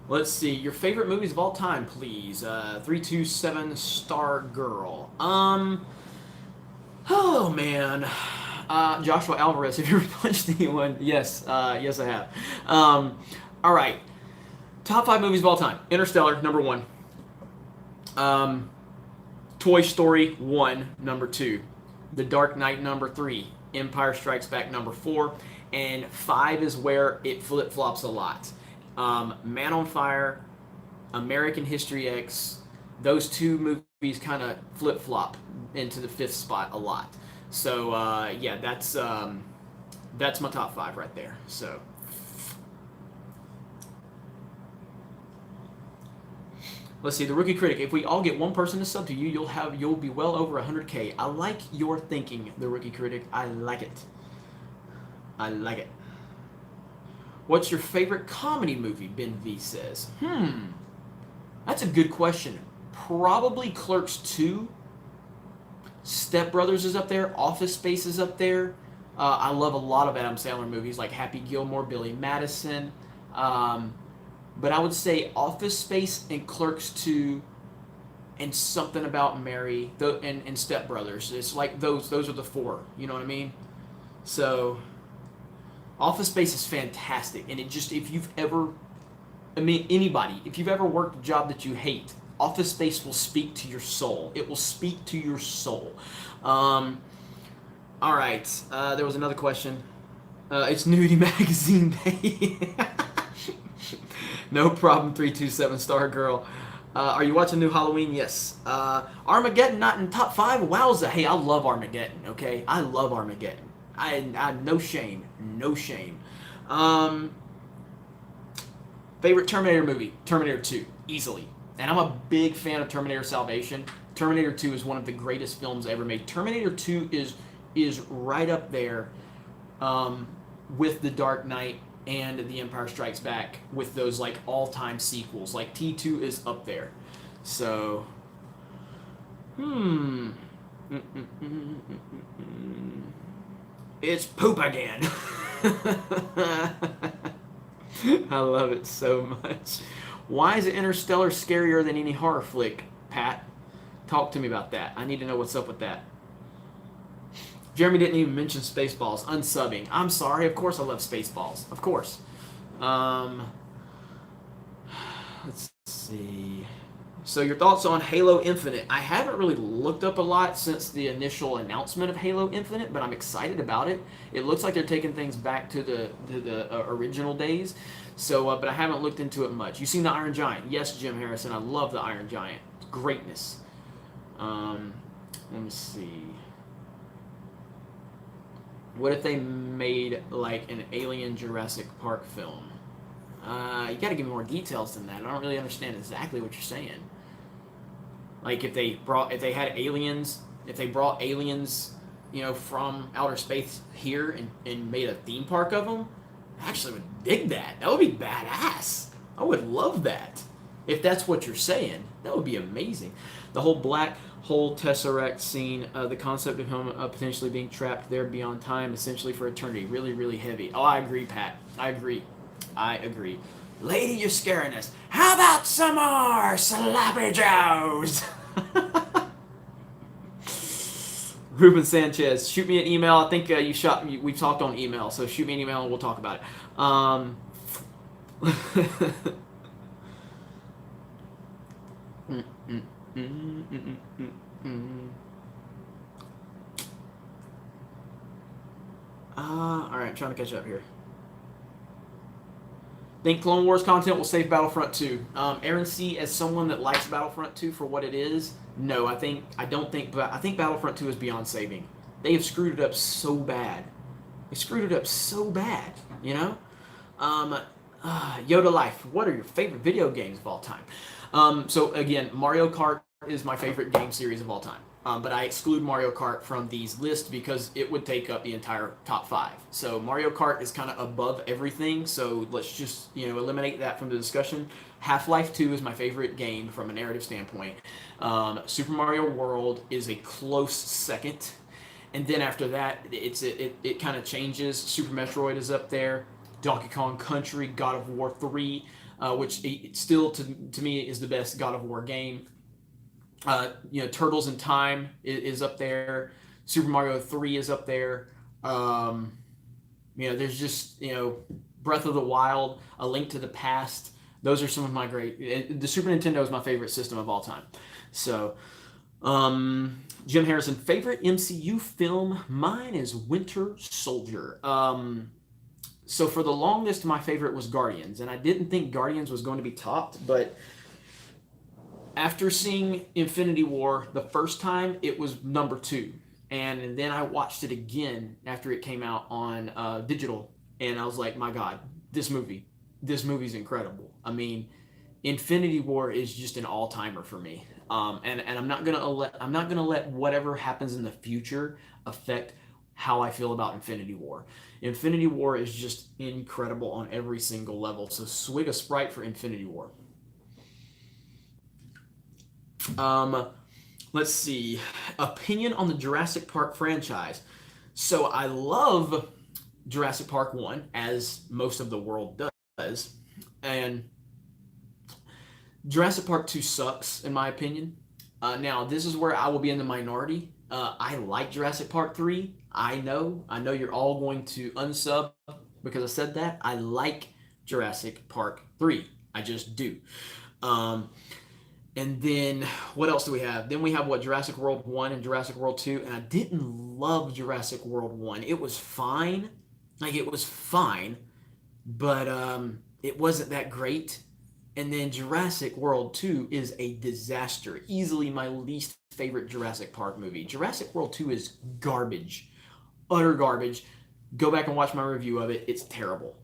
let's see. Your favorite movies of all time, please. 327 Star Girl. Oh, man. Joshua Alvarez, have you ever punched anyone? Yes. Yes, I have. All right. Top 5 movies of all time. Interstellar, number 1. Toy Story 1, number 2. The Dark Knight, number 3. Empire Strikes Back, number 4. And 5 is where it flip-flops a lot. Man on Fire, American History X, those 2 movies kind of flip-flop into the 5th spot a lot. So, yeah, that's my top 5 right there. So, let's see, the Rookie Critic. If we all get one person to sub to you, you'll be well over 100K. I like your thinking, the Rookie Critic. I like it. I like it. What's your favorite comedy movie? Ben V says. That's a good question. Probably Clerks 2. Step Brothers is up there. Office Space is up there. I love a lot of Adam Sandler movies like Happy Gilmore, Billy Madison. But I would say Office Space and Clerks 2 and Something About Mary and Step Brothers. It's like those are the 4. You know what I mean? So Office Space is fantastic. And it just, if you've ever worked a job that you hate, Office Space will speak to your soul. It will speak to your soul. All right. There was another question. It's Nudie Magazine Day. No problem, 327 Star Girl. Are you watching new Halloween? Yes. Armageddon not in top 5? Wowza. Hey, I love Armageddon, okay? I love Armageddon. I no shame. No shame. Favorite Terminator movie? Terminator 2. Easily. And I'm a big fan of Terminator Salvation. Terminator 2 is one of the greatest films ever made. Terminator 2 is right up there with The Dark Knight and The Empire Strikes Back with those like all-time sequels. Like T2 is up there. So, it's poop again. I love it so much. Why is Interstellar scarier than any horror flick, Pat? Talk to me about that. I need to know what's up with that. Jeremy didn't even mention Spaceballs. Unsubbing. I'm sorry. Of course I love Spaceballs. Of course. Let's see. So your thoughts on Halo Infinite. I haven't really looked up a lot since the initial announcement of Halo Infinite, but I'm excited about it. It looks like they're taking things back to the original days. So, but I haven't looked into it much. You seen the Iron Giant? Yes, Jim Harrison. I love the Iron Giant. It's greatness. Let me see. What if they made like an Alien Jurassic Park film? You got to give me more details than that. I don't really understand exactly what you're saying. Like if they brought aliens, from outer space here and made a theme park of them, I actually would dig that. That would be badass. I would love that. If that's what you're saying, that would be amazing. The whole black hole tesseract scene, the concept of him potentially being trapped there beyond time, essentially for eternity, really, really heavy. Oh, I agree, Pat. I agree. I agree. Lady, you're scaring us. How about some more sloppy joes? Ruben Sanchez, shoot me an email. I think we've talked on email, so shoot me an email and we'll talk about it. All right, trying to catch up here. Think Clone Wars content will save Battlefront 2. Aaron C, as someone that likes Battlefront 2 for what it is, no, I think Battlefront 2 is beyond saving. They have screwed it up so bad. They screwed it up so bad, you know? Yoda Life, what are your favorite video games of all time? So again, Mario Kart is my favorite game series of all time. But I exclude Mario Kart from these lists because it would take up the entire top 5. So Mario Kart is kind of above everything, so let's just eliminate that from the discussion. Half-Life 2 is my favorite game from a narrative standpoint. Super Mario World is a close second. And then after that, it kind of changes. Super Metroid is up there. Donkey Kong Country, God of War 3, which still to me is the best God of War game. Turtles in Time is up there. Super Mario 3 is up there. There's just, Breath of the Wild, A Link to the Past. Those are some of my great... The Super Nintendo is my favorite system of all time. So, Jim Harrison, favorite MCU film? Mine is Winter Soldier. So for the longest, my favorite was Guardians. And I didn't think Guardians was going to be topped, but... After seeing Infinity War the first time, it was number 2. And then I watched it again after it came out on digital. And I was like, my God, this movie's incredible. I mean, Infinity War is just an all-timer for me. And I'm not gonna let whatever happens in the future affect how I feel about Infinity War. Infinity War is just incredible on every single level. So swig a Sprite for Infinity War. Let's see. Opinion on the Jurassic Park franchise. So I love Jurassic Park 1, as most of the world does. And Jurassic Park 2 sucks, in my opinion. Now, this is where I will be in the minority. I like Jurassic Park 3. I know you're all going to unsub because I said that. I like Jurassic Park 3. I just do. And then, what else do we have? Then we have, Jurassic World 1 and Jurassic World 2. And I didn't love Jurassic World 1. It was fine. It was fine. But it wasn't that great. And then Jurassic World 2 is a disaster. Easily my least favorite Jurassic Park movie. Jurassic World 2 is garbage. Utter garbage. Go back and watch my review of it. It's terrible.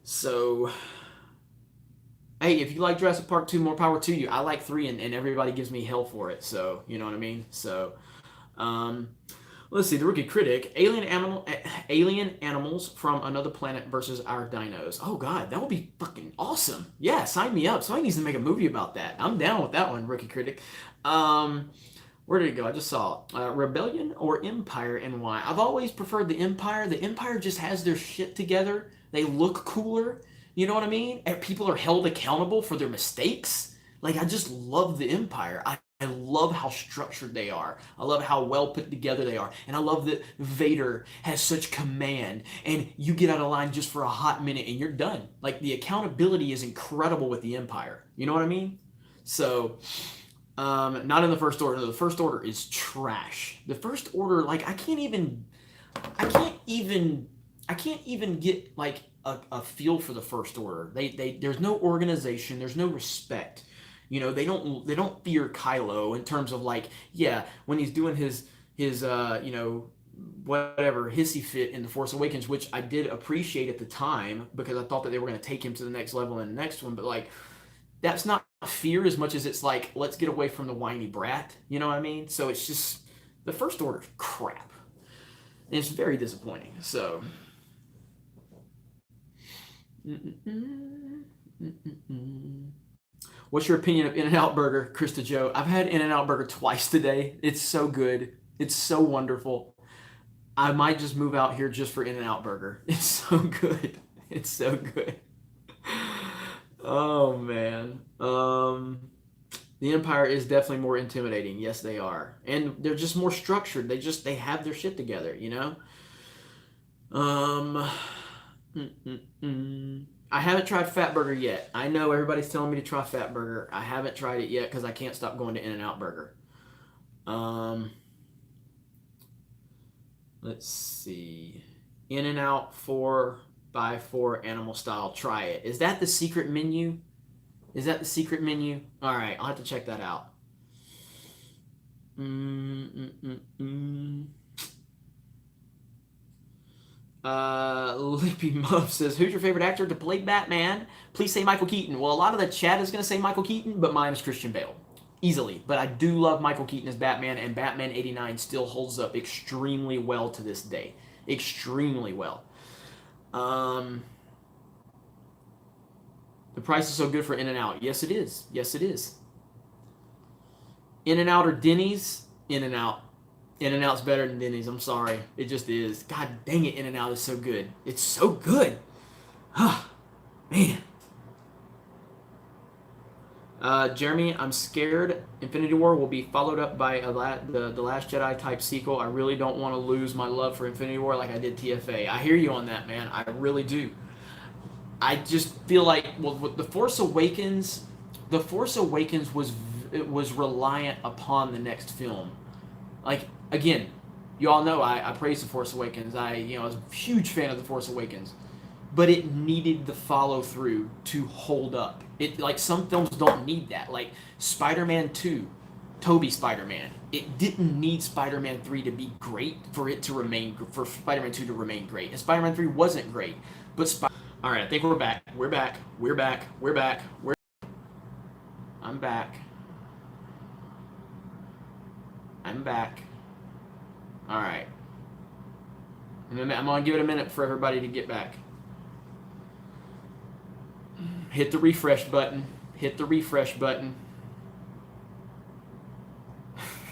So... Hey, if you like Jurassic Park 2, more power to you. I like 3, and everybody gives me hell for it. So, you know what I mean? So, let's see. The Rookie Critic. Alien animals from another planet versus our dinos. Oh, God. That would be fucking awesome. Yeah, sign me up. Somebody needs to make a movie about that. I'm down with that one, Rookie Critic. Where did it go? I just saw it. Rebellion or Empire and why? I've always preferred the Empire. The Empire just has their shit together. They look cooler. You know what I mean? And people are held accountable for their mistakes. I just love the Empire. I love how structured they are. I love how well put together they are. And I love that Vader has such command. And you get out of line just for a hot minute and you're done. The accountability is incredible with the Empire. You know what I mean? So, not in the First Order. The First Order is trash. The First Order, I can't even get, a feel for the First Order. There's no organization, there's no respect. They don't fear Kylo in terms of when he's doing his whatever hissy fit in The Force Awakens, which I did appreciate at the time because I thought that they were going to take him to the next level in the next one, but that's not fear as much as it's let's get away from the whiny brat. You know what I mean? So it's just the First Order crap. And it's very disappointing. So Mm-mm-mm. Mm-mm-mm. What's your opinion of In-N-Out Burger, Krista Joe? I've had In-N-Out Burger twice today. It's so good. It's so wonderful. I might just move out here just for In-N-Out Burger. It's so good. It's so good. Oh man. The Empire is definitely more intimidating. Yes, they are. And they're just more structured. They have their shit together, you know? Um I haven't tried Fat Burger yet. I know everybody's telling me to try Fat Burger. I haven't tried it yet because I can't stop going to In-N-Out Burger. Um, let's see. In-N-Out 4x4 animal style. Try it. Is that the secret menu? Is that the secret menu? All right, I'll have to check that out. Lippy Muff says, "Who's your favorite actor to play Batman? Please say Michael Keaton." Well, a lot of the chat is going to say Michael Keaton, but mine is Christian Bale. Easily. But I do love Michael Keaton as Batman, and Batman 89 still holds up extremely well to this day. Extremely well. The price is so good for In-N-Out. Yes, it is. Yes, it is. In-N-Out or Denny's? In-N-Out. In-N-Out's better than Denny's. I'm sorry. It just is. God dang it, In-N-Out is so good. It's so good. Ah, man. Jeremy, I'm scared Infinity War will be followed up by the Last Jedi type sequel. I really don't want to lose my love for Infinity War like I did TFA. I hear you on that, man. I really do. I just feel like, well, with The Force Awakens was reliant upon the next film. Like, again, you all know I praise The Force Awakens. I was a huge fan of The Force Awakens, but it needed the follow through to hold up. It, like, some films don't need that. Like Spider-Man 2, Tobey Spider-Man. It didn't need Spider-Man 3 to be great for Spider-Man 2 to remain great. And Spider-Man 3 wasn't great, but all right, I think we're back. We're back. I'm back. All right. I'm going to give it a minute for everybody to get back. Hit the refresh button.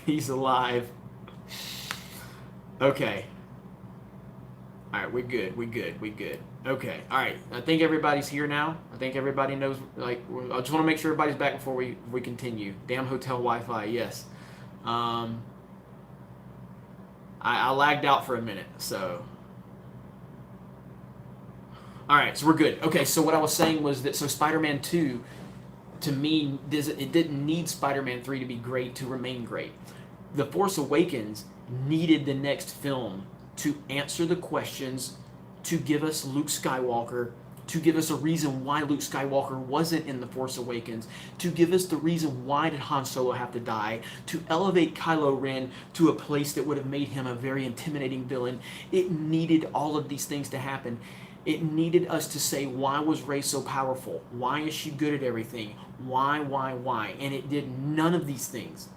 He's alive. Okay. All right, we're good. Okay. All right. I think everybody's here now. I think everybody knows. Like, I just want to make sure everybody's back before we continue. Damn hotel Wi-Fi. Yes. I lagged out for a minute, so. All right, so we're good. Okay, so what I was saying was that Spider-Man 2, to me, it didn't need Spider-Man 3 to be great to remain great. The Force Awakens needed the next film to answer the questions, to give us Luke Skywalker, to give us a reason why Luke Skywalker wasn't in The Force Awakens, to give us the reason why did Han Solo have to die, to elevate Kylo Ren to a place that would have made him a very intimidating villain. It needed all of these things to happen. It needed us to say, why was Rey so powerful? Why is she good at everything? Why? And it did none of these things.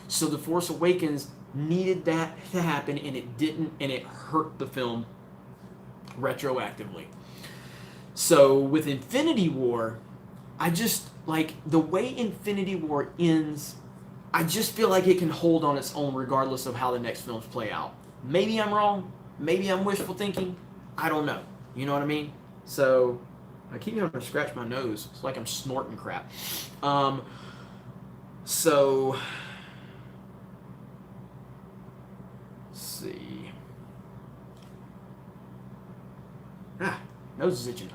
So The Force Awakens needed that to happen, and it didn't, and it hurt the film retroactively. So with Infinity War, I just, like, the way Infinity War ends, I just feel like it can hold on its own regardless of how the next films play out. Maybe I'm wrong. Maybe I'm wishful thinking. I don't know. You know what I mean? So I keep having to scratch my nose. It's like I'm snorting crap. So let's see. Nose is itching.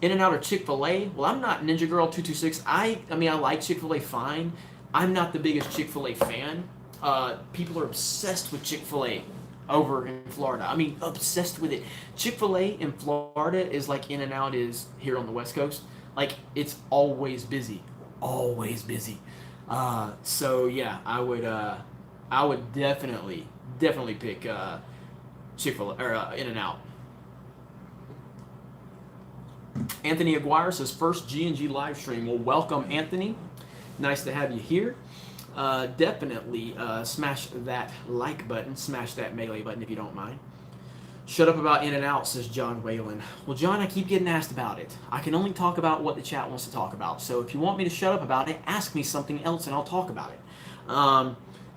In-N-Out or Chick-fil-A? Well, I'm not Ninja Girl 226. I mean, I like Chick-fil-A fine. I'm not the biggest Chick-fil-A fan. People are obsessed with Chick-fil-A over in Florida. I mean, obsessed with it. Chick-fil-A in Florida is like In-N-Out is here on the West Coast. Like, it's always busy. Always busy. So yeah, I would definitely pick Chick-fil-A or In-N-Out. Anthony Aguirre says first G&G live stream. Well, welcome, Anthony. Nice to have you here. Definitely smash that like button, smash that melee button if you don't mind. Shut up about In and Out, says John Whalen. Well, John, I keep getting asked about it. I can only talk about what the chat wants to talk about. So if you want me to shut up about it, ask me something else and I'll talk about it.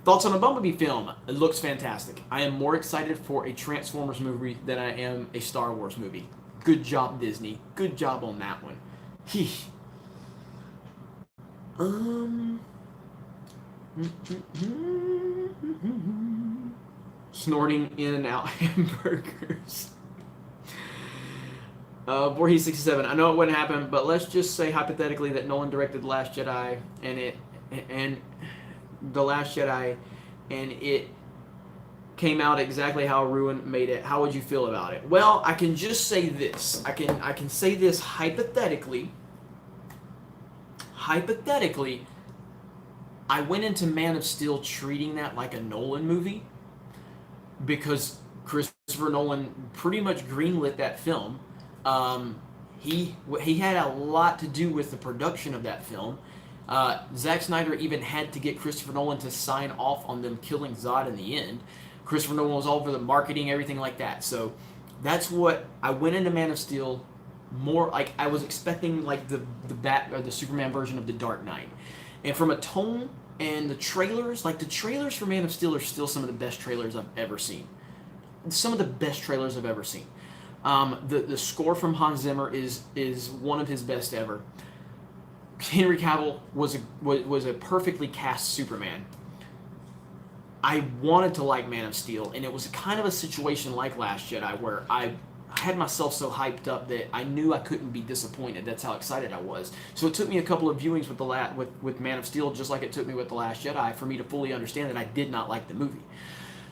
Thoughts on a Bumblebee film? It looks fantastic. I am more excited for a Transformers movie than I am a Star Wars movie. Good job, Disney. Good job on that one. Snorting In and Out hamburgers. Voorhees 67. I know it wouldn't happen, but let's just say hypothetically that Nolan directed The Last Jedi and The Last Jedi and it came out exactly how Ruin made it. How would you feel about it? Well, I can just say this. I can say this hypothetically. Hypothetically, I went into Man of Steel treating that like a Nolan movie because Christopher Nolan pretty much greenlit that film. He had a lot to do with the production of that film. Zack Snyder even had to get Christopher Nolan to sign off on them killing Zod in the end. Christopher Nolan was all over the marketing, everything like that. So that's what I went into Man of Steel more like. I was expecting like the Superman version of The Dark Knight, and from a tone and the trailers, like the trailers for Man of Steel are still some of the best trailers I've ever seen. Some of the best trailers I've ever seen. The score from Hans Zimmer is one of his best ever. Henry Cavill was a perfectly cast Superman. I wanted to like Man of Steel, and it was kind of a situation like Last Jedi where I had myself so hyped up that I knew I couldn't be disappointed. That's how excited I was. So it took me a couple of viewings with Man of Steel, just like it took me with The Last Jedi, for me to fully understand that I did not like the movie.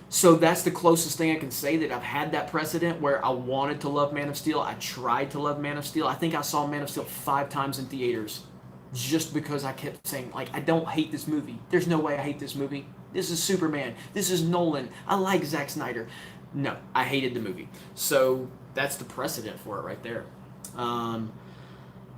So that's the closest thing I can say that I've had that precedent where I wanted to love Man of Steel. I tried to love Man of Steel. I think I saw Man of Steel 5 times in theaters just because I kept saying, like, I don't hate this movie. There's no way I hate this movie. This is Superman. This is Nolan. I like Zack Snyder. No, I hated the movie. So that's the precedent for it right there. All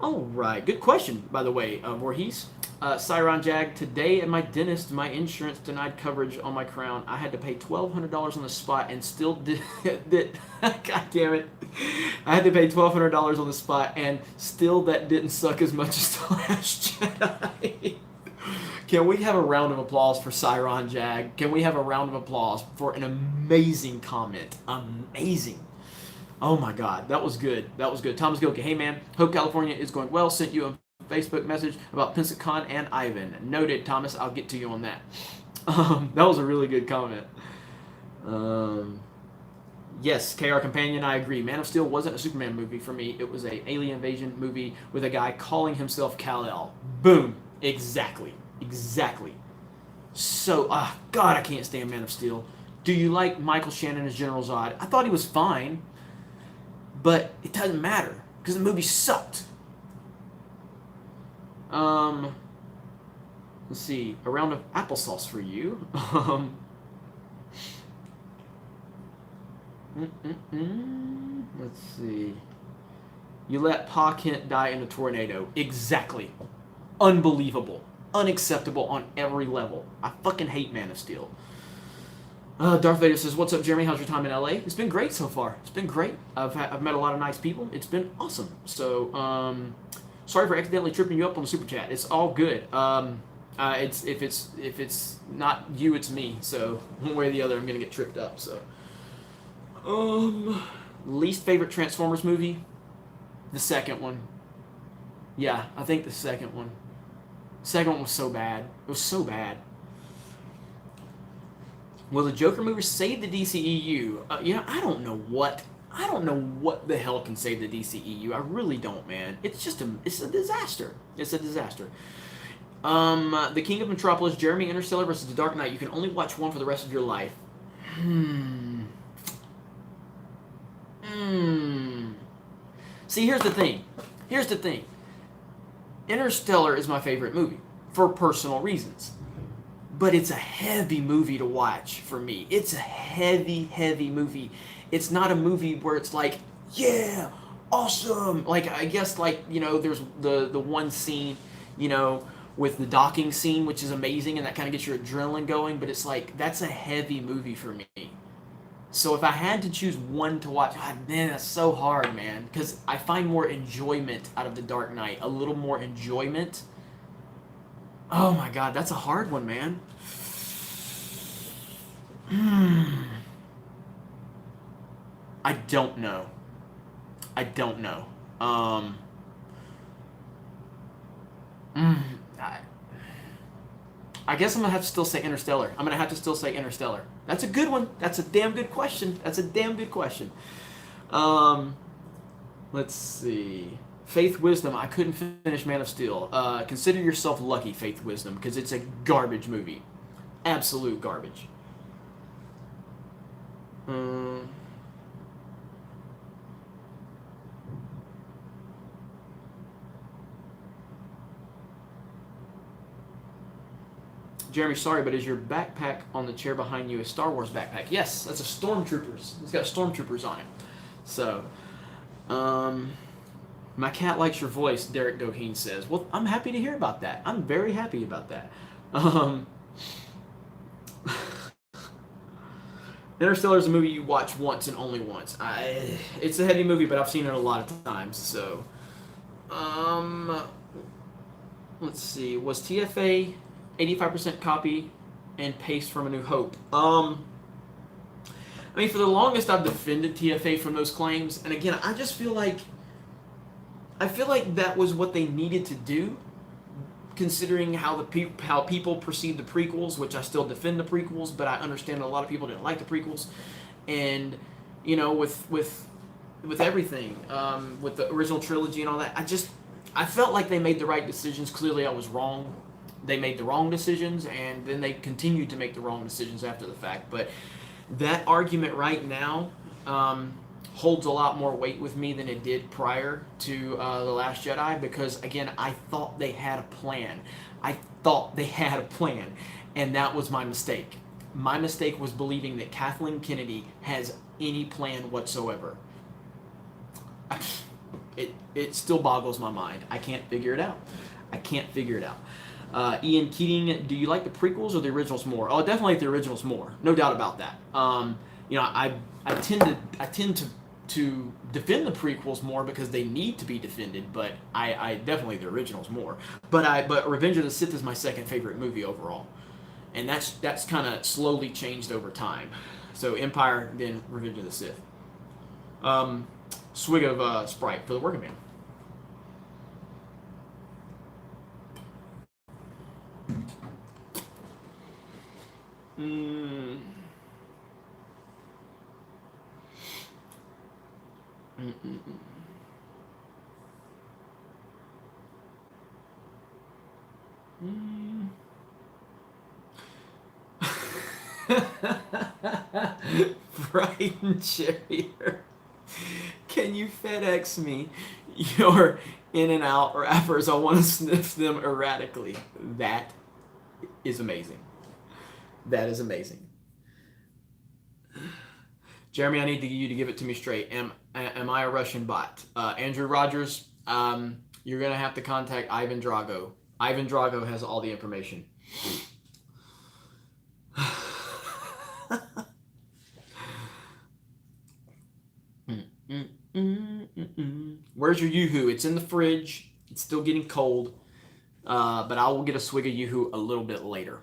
right. Good question, by the way, Voorhees. Cyron Jag, today at my dentist, my insurance denied coverage on my crown. I had to pay $1,200 on the spot and still did God damn it. I had to pay $1,200 on the spot and still that didn't suck as much as The Last Jedi. Can we have a round of applause for Cyron Jag? Can we have a round of applause for an amazing comment? Amazing. Oh my God, that was good. That was good. Thomas Gilkey, hey man, hope California is going well. Sent you a Facebook message about Pensacon and Ivan. Noted, Thomas. I'll get to you on that. That was a really good comment. Yes, KR Companion, I agree. Man of Steel wasn't a Superman movie for me. It was a alien invasion movie with a guy calling himself Kal-El. Boom. Exactly. Exactly. So, God, I can't stand Man of Steel. Do you like Michael Shannon as General Zod? I thought he was fine, but it doesn't matter because the movie sucked. Let's see. A round of applesauce for you. Let's see. You let Pa Kent die in a tornado. Exactly. Unbelievable. Unacceptable on every level. I fucking hate Man of Steel. Darth Vader says, what's up, Jeremy? How's your time in LA? It's been great so far. It's been great. I've met a lot of nice people. It's been awesome. So, sorry for accidentally tripping you up on the super chat. It's all good. If it's not you, it's me. So one way or the other, I'm gonna get tripped up. So, least favorite Transformers movie? The second one. Yeah, I think the second one. Second one was so bad. It was so bad. Will the Joker movie save the DCEU? I don't know what the hell can save the DCEU. I really don't, man. It's a disaster. It's a disaster. The King of Metropolis, Jeremy, Interstellar versus The Dark Knight. You can only watch one for the rest of your life. See, here's the thing. Interstellar is my favorite movie for personal reasons. But it's a heavy movie to watch for me. It's a heavy movie. It's not a movie where it's like, yeah, awesome. Like, I guess, like, there's the one scene, with the docking scene, which is amazing, and that kind of gets your adrenaline going. But it's like, that's a heavy movie for me. So if I had to choose one to watch, God, man, that's so hard, man. Because I find more enjoyment out of The Dark Knight. A little more enjoyment. Oh my God, that's a hard one, man. I don't know. I don't know. Um, mm, I, I guess I'm gonna have to still say Interstellar. I'm gonna have to still say Interstellar. That's a good one. That's a damn good question. That's a damn good question. Um, let's see. Faith Wisdom. I couldn't finish Man of Steel. Consider yourself lucky, Faith Wisdom, because it's a garbage movie. Absolute garbage. Um, Jeremy, sorry, but is your backpack on the chair behind you a Star Wars backpack? Yes, that's a Stormtroopers. It's got Stormtroopers on it. So, um, my cat likes your voice, Derek Doheen says. Well, I'm happy to hear about that. I'm very happy about that. Um, Interstellar is a movie you watch once and only once. It's a heavy movie, but I've seen it a lot of times. So, um, let's see. Was TFA 85% copy and paste from A New Hope? I mean, for the longest, I've defended TFA from those claims, and again, I feel like that was what they needed to do, considering how how people perceive the prequels, which I still defend the prequels, but I understand a lot of people didn't like the prequels, and you know, with everything, with the original trilogy and all that, I felt like they made the right decisions. Clearly, I was wrong. They made the wrong decisions, and then they continued to make the wrong decisions after the fact. But that argument right now holds a lot more weight with me than it did prior to The Last Jedi, because, again, I thought they had a plan. I thought they had a plan, and that was my mistake. My mistake was believing that Kathleen Kennedy has any plan whatsoever. It still boggles my mind. I can't figure it out. I can't figure it out. Ian Keating, do you like the prequels or the originals more? Oh, definitely like the originals more, no doubt about that. You know, I tend to defend the prequels more because they need to be defended, but I definitely the originals more. But Revenge of the Sith is my second favorite movie overall, and that's kind of slowly changed over time. So Empire, then Revenge of the Sith. Swig of Sprite for the working man. Mm. Mm-mm-mm. Mm. Brighton Cherrier. Can you FedEx me your In-N-Out wrappers? I want to sniff them erratically. That is amazing. That is amazing. Jeremy, I need you to give it to me straight. Am I a Russian bot? Andrew Rogers, you're going to have to contact Ivan Drago. Ivan Drago has all the information. Where's your Yoo-hoo? It's in the fridge. It's still getting cold. But I will get a swig of Yoo-hoo a little bit later.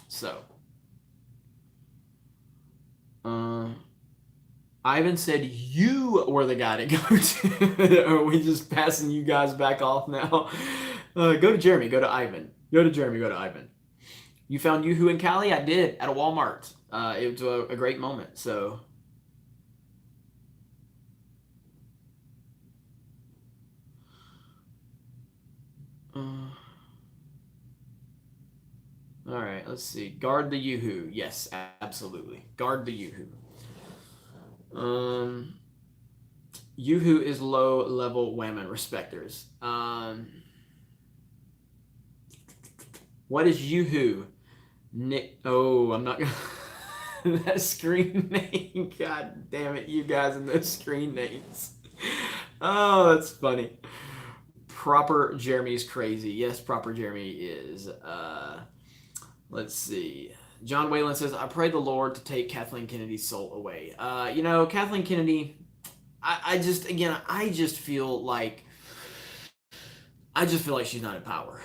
So. Ivan said you were the guy to go to. Are we just passing you guys back off now? Go to Jeremy. Go to Ivan. Go to Jeremy. Go to Ivan. You found Yoo-hoo in Cali? I did, at a Walmart. It was a great moment. So. All right, let's see. Guard the Yoo-hoo. Yes, absolutely. Guard the Yoo-hoo. Yoo-hoo is low-level women respecters. What is Yoo-hoo? Nick. Oh, I'm not gonna. That screen name. God damn it, you guys and those screen names. Oh, that's funny. Proper Jeremy's crazy. Yes, proper Jeremy is. Let's see. John Whalen says, I pray the Lord to take Kathleen Kennedy's soul away. Kathleen Kennedy, I just, again, I just feel like she's not in power.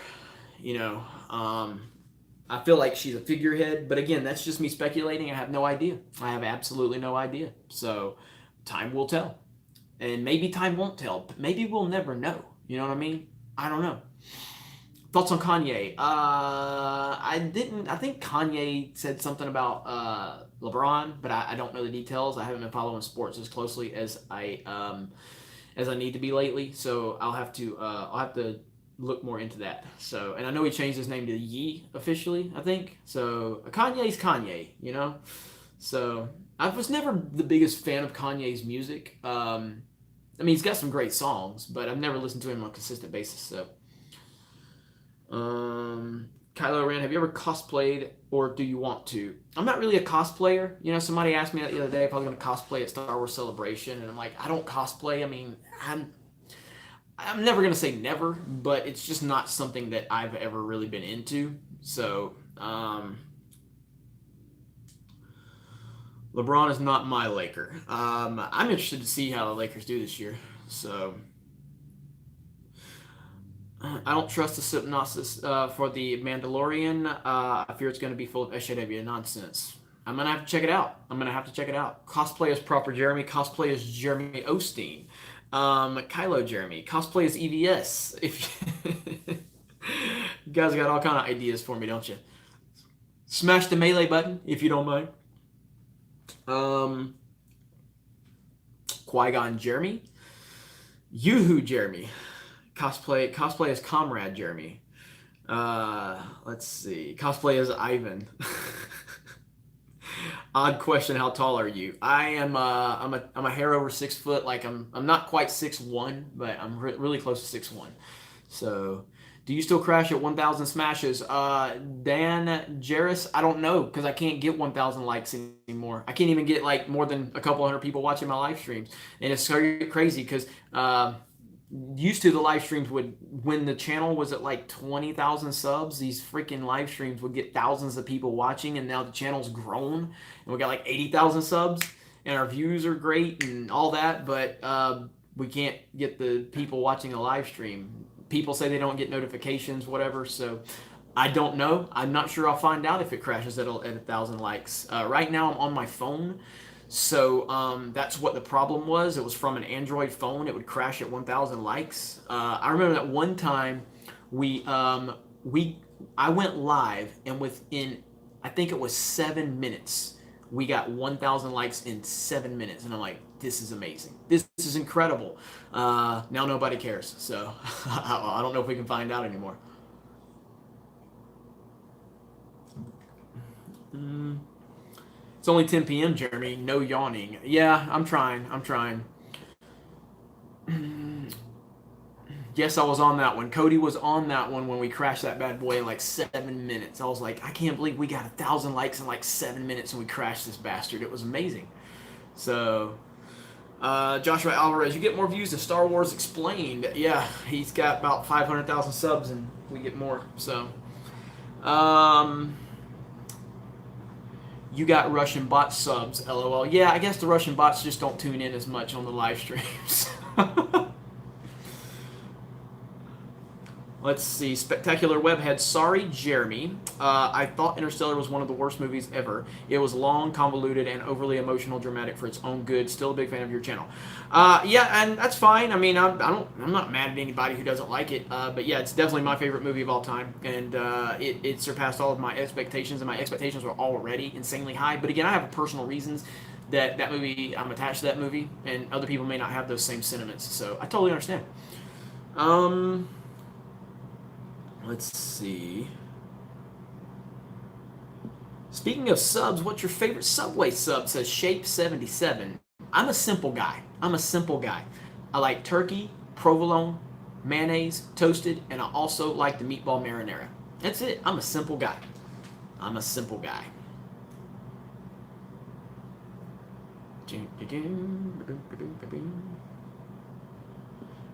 You know, I feel like she's a figurehead, but again, that's just me speculating. I have no idea. I have absolutely no idea. So time will tell. And maybe time won't tell. Maybe we'll never know. You know what I mean? I don't know. Thoughts on Kanye? I think Kanye said something about LeBron, but I don't know the details. I haven't been following sports as closely as I need to be lately. So I'll have to look more into that. So, and I know he changed his name to Ye officially, I think. So Kanye's Kanye, you know. So I was never the biggest fan of Kanye's music. I mean, he's got some great songs, but I've never listened to him on a consistent basis. So, Kylo Ren, have you ever cosplayed or do you want to? I'm not really a cosplayer. You know, somebody asked me that the other day if I was going to cosplay at Star Wars Celebration, and I'm like, I don't cosplay. I mean, I'm never going to say never, but it's just not something that I've ever really been into. So, LeBron is not my Laker. I'm interested to see how the Lakers do this year. So, I don't trust the synopsis for the Mandalorian. I fear it's going to be full of SJW nonsense. I'm going to have to check it out. Cosplay as proper Jeremy. Cosplay as Jeremy Osteen. Kylo Jeremy. Cosplay as EVS. If you guys got all kind of ideas for me, don't you? Smash the melee button if you don't mind. Qui-Gon Jeremy. Yoo-hoo Jeremy. Cosplay as Comrade Jeremy. Let's see. Cosplay as Ivan. Odd question. How tall are you? I'm a hair over 6 foot. Like I'm not quite 6'1", but I'm really close to 6'1". So, do you still crash at 1,000 smashes? Dan Jarris, I don't know because I can't get 1,000 likes anymore. I can't even get like more than a couple hundred people watching my live streams, and it's crazy because used to the live streams would, when the channel was at like 20,000 subs, these freaking live streams would get thousands of people watching, and now the channel's grown and we got like 80,000 subs and our views are great and all that, but we can't get the people watching a live stream. People say they don't get notifications, whatever, so I don't know. I'm not sure. I'll find out if it crashes at 1,000 likes. Right now I'm on my phone, so that's what the problem was. It was from an Android phone. It would crash at 1,000 likes. I remember that one time I went live, and within, I think it was 7 minutes, we got 1,000 likes in 7 minutes, and I'm like, this is amazing. This is incredible. Now nobody cares, so I don't know if we can find out anymore. It's only 10 p.m., Jeremy. No yawning. Yeah, I'm trying. Yes, I was on that one. Cody was on that one when we crashed that bad boy in like 7 minutes. I was like, I can't believe we got 1,000 likes in like 7 minutes and we crashed this bastard. It was amazing. So, Joshua Alvarez, you get more views than Star Wars Explained. Yeah, he's got about 500,000 subs and we get more. So, you got Russian bot subs, LOL. Yeah, I guess the Russian bots just don't tune in as much on the live streams. Let's see. Spectacular Webhead. Sorry, Jeremy. I thought Interstellar was one of the worst movies ever. It was long, convoluted, and overly emotional, dramatic for its own good. Still a big fan of your channel. Yeah, and that's fine. I mean, I'm not mad at anybody who doesn't like it. But yeah, it's definitely my favorite movie of all time, and it surpassed all of my expectations, and my expectations were already insanely high. But again, I have personal reasons that movie, I'm attached to that movie, and other people may not have those same sentiments. So I totally understand. Let's see. Speaking of subs, what's your favorite Subway sub? Says Shape77. I'm a simple guy. I like turkey, provolone, mayonnaise, toasted, and I also like the meatball marinara. That's it. I'm a simple guy.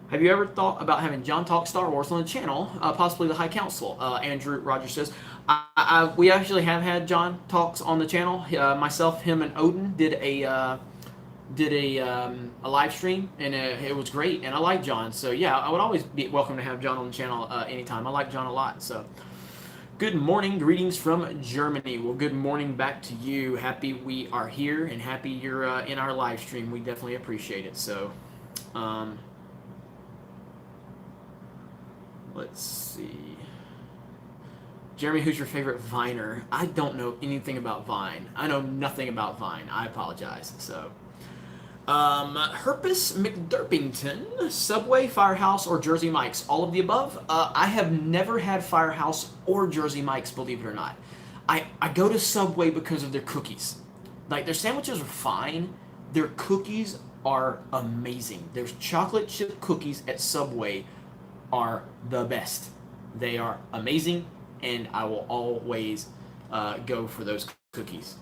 Have you ever thought about having John talk Star Wars on the channel, possibly the High Council? Andrew Rogers says, we actually have had John talks on the channel. Myself, him, and Odin did a live stream, and it was great, and I like John. So yeah, I would always be welcome to have John on the channel anytime. I like John a lot. So good morning, greetings from Germany. Well, good morning back to you. Happy we are here, and happy you're in our live stream. We definitely appreciate it. So let's see. Jeremy, who's your favorite Viner? I don't know anything about Vine. I know nothing about Vine. I apologize. So Herpes McDerpington, Subway, Firehouse, or Jersey Mike's? All of the above. I have never had Firehouse or Jersey Mike's, believe it or not. I go to Subway because of their cookies. Like, their sandwiches are fine. Their cookies are amazing. Their chocolate chip cookies at Subway are the best. They are amazing, and I will always go for those cookies.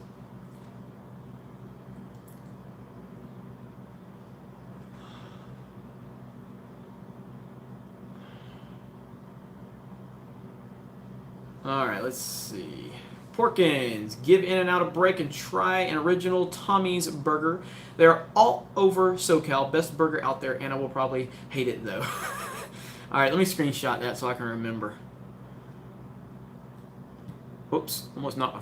All right, let's see. Porkins, give In-N-Out a break and try an original Tommy's burger. They're all over SoCal. Best burger out there, and I will probably hate it, though. All right, let me screenshot that so I can remember. Whoops, almost knocked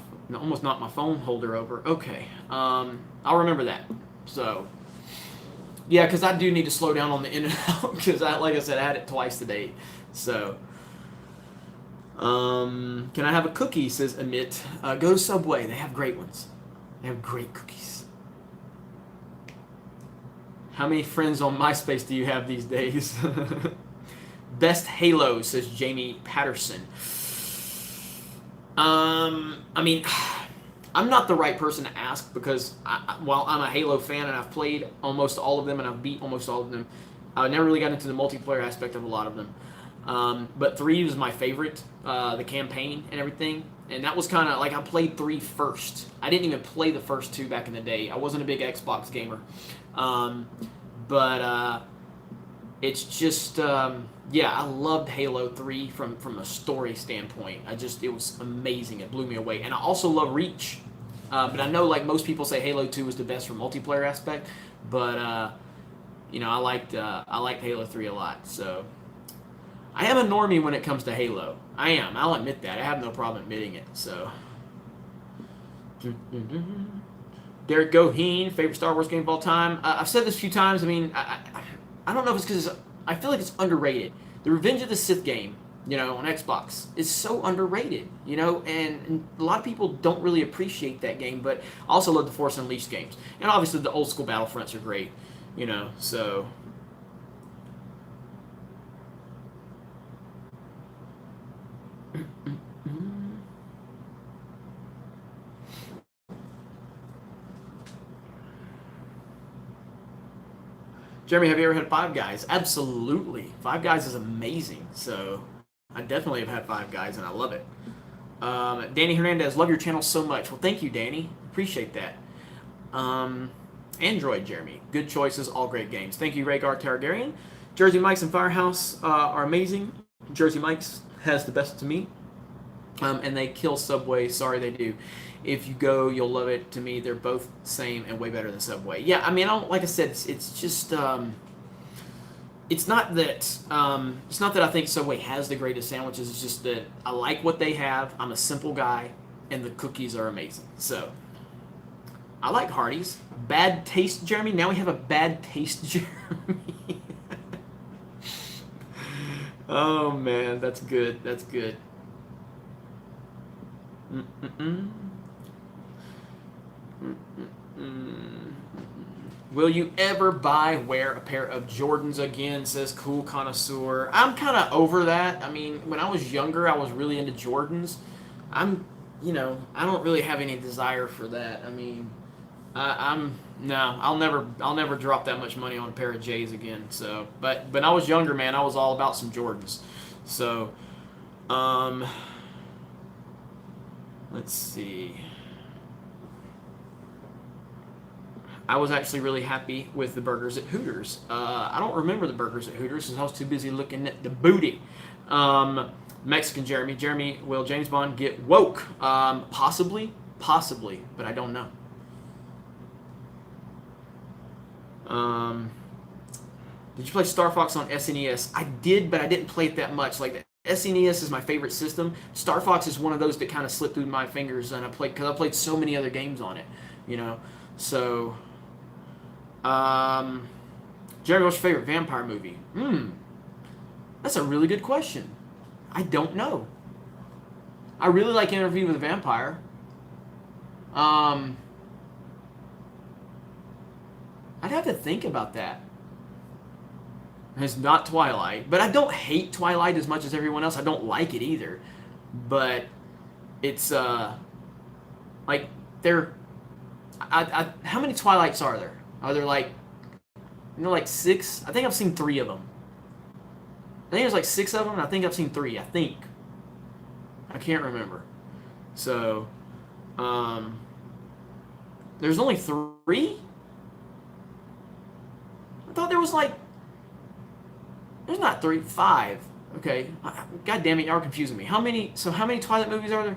my phone holder over. Okay, I'll remember that. So, yeah, because I do need to slow down on the In-N-Out because, like I said, I had it twice today. So, can I have a cookie, says Amit. Go to Subway. They have great ones. They have great cookies. How many friends on MySpace do you have these days? Best Halo, says Jamie Patterson. I mean, I'm not the right person to ask because while I'm a Halo fan and I've played almost all of them and I've beat almost all of them, I never really got into the multiplayer aspect of a lot of them. But 3 was my favorite, the campaign and everything. And that was kind of like I played 3 first. I didn't even play the first 2 back in the day. I wasn't a big Xbox gamer. But it's just, yeah, I loved Halo 3 from a story standpoint. It was amazing. It blew me away. And I also love Reach. But I know, like, most people say Halo 2 was the best for multiplayer aspect. But, you know, I liked Halo 3 a lot. So I am a normie when it comes to Halo. I am. I'll admit that. I have no problem admitting it. So Derek Goheen, favorite Star Wars game of all time. I've said this a few times. I mean, I don't know if it's because I feel like it's underrated. The Revenge of the Sith game, you know, on Xbox is so underrated, you know, and a lot of people don't really appreciate that game, but I also love the Force Unleashed games. And obviously the old school Battlefronts are great, you know, so. Jeremy, have you ever had Five Guys? Absolutely. Five Guys is amazing. So I definitely have had Five Guys, and I love it. Danny Hernandez, love your channel so much. Well, thank you, Danny. Appreciate that. Android, Jeremy. Good choices, all great games. Thank you, Rhaegar Targaryen. Jersey Mike's and Firehouse are amazing. Jersey Mike's has the best to me. And they kill Subway. Sorry, they do. If you go, you'll love it. To me, they're both the same and way better than Subway. Yeah, I mean, like I said, it's just it's not that I think Subway has the greatest sandwiches. It's just that I like what they have. I'm a simple guy, and the cookies are amazing. So I like Hardee's. Bad taste, Jeremy. Now we have a bad taste, Jeremy. Oh man, that's good. That's good. Will you ever wear a pair of Jordans again, says Cool Connoisseur. I'm kind of over that. I mean, when I was younger, I was really into Jordans. You know, I don't really have any desire for that. I mean, I'll never drop that much money on a pair of J's again. So, but when I was younger, man, I was all about some Jordans. So, let's see. I was actually really happy with the burgers at Hooters. I don't remember the burgers at Hooters because I was too busy looking at the booty. Mexican Jeremy, will James Bond get woke? Possibly, but I don't know. Did you play Star Fox on SNES? I did, but I didn't play it that much. Like, SNES is my favorite system. Star Fox is one of those that kind of slipped through my fingers, and I played so many other games on it, you know. So, Jeremy, what's your favorite vampire movie? That's a really good question. I don't know. I really like Interview with a Vampire. I'd have to think about that. It's not Twilight, but I don't hate Twilight as much as everyone else. I don't like it either, but it's like there. How many Twilights are there? Are there like, like 6? I think I've seen 3 of them. I think there's like 6 of them, and I think I've seen 3. I think. I can't remember. So, there's only 3. I thought there was like. There's not 3, 5. Okay. God damn it, y'all are confusing me. How many Twilight movies are there?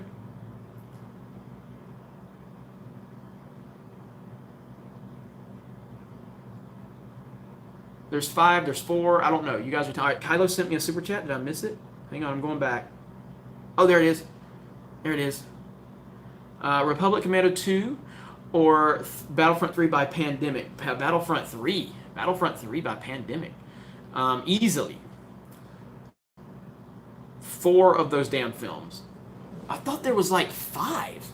There's 5, there's 4. I don't know. You guys are tired. Kylo sent me a super chat. Did I miss it? Hang on, I'm going back. Oh, there it is. There it is. Republic Commando 2 or Battlefront 3 by Pandemic? Battlefront 3. Battlefront 3 by Pandemic. Easily. 4 of those damn films. I thought there was like 5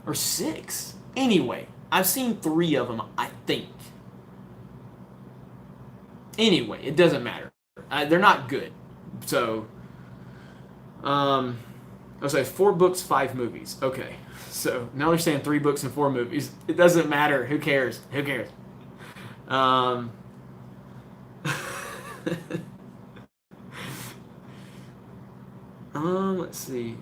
or 6. Anyway, I've seen 3 of them, I think. Anyway, it doesn't matter. They're not good. So, I was like 4 books, 5 movies. Okay. So now they're saying 3 books and 4 movies. It doesn't matter. Who cares? Who cares? Let's see.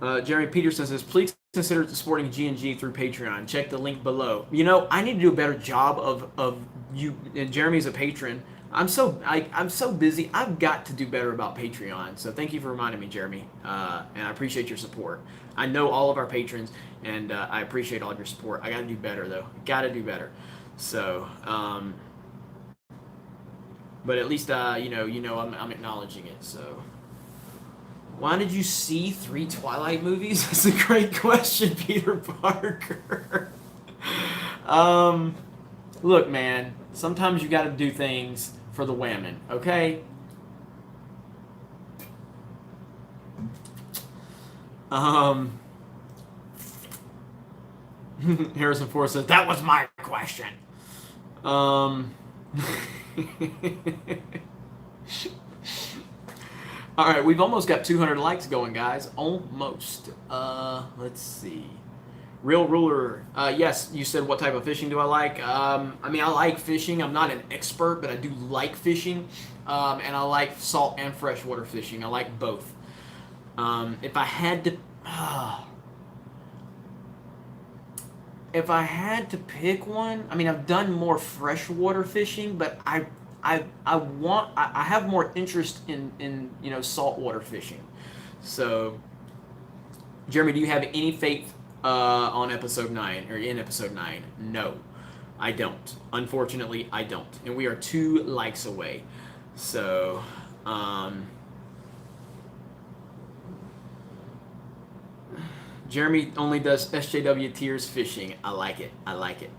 Jeremy Peterson says, please consider supporting G&G through Patreon. Check the link below. You know, I need to do a better job of you. And Jeremy's a patron. I'm so busy. I've got to do better about Patreon. So thank you for reminding me, Jeremy. And I appreciate your support. I know all of our patrons, and I appreciate all of your support. I got to do better, though. Got to do better. So, but at least I'm acknowledging it. So, why did you see 3 Twilight movies? That's a great question, Peter Parker. Look, man. Sometimes you got to do things for the women, okay? Harrison Ford says, that was my question. Alright, we've almost got 200 likes going, guys. Almost. Let's see. Real Ruler, yes, you said what type of fishing do I like? I mean, I like fishing. I'm not an expert, but I do like fishing. And I like salt and freshwater fishing. I like both. If I had to pick one, I mean, I've done more freshwater fishing, but I have more interest in saltwater fishing. So, Jeremy, do you have any faith on episode 9 or in episode 9? No, I don't. Unfortunately, I don't. And we are 2 likes away. So, Jeremy only does SJW tiers fishing. I like it. I like it.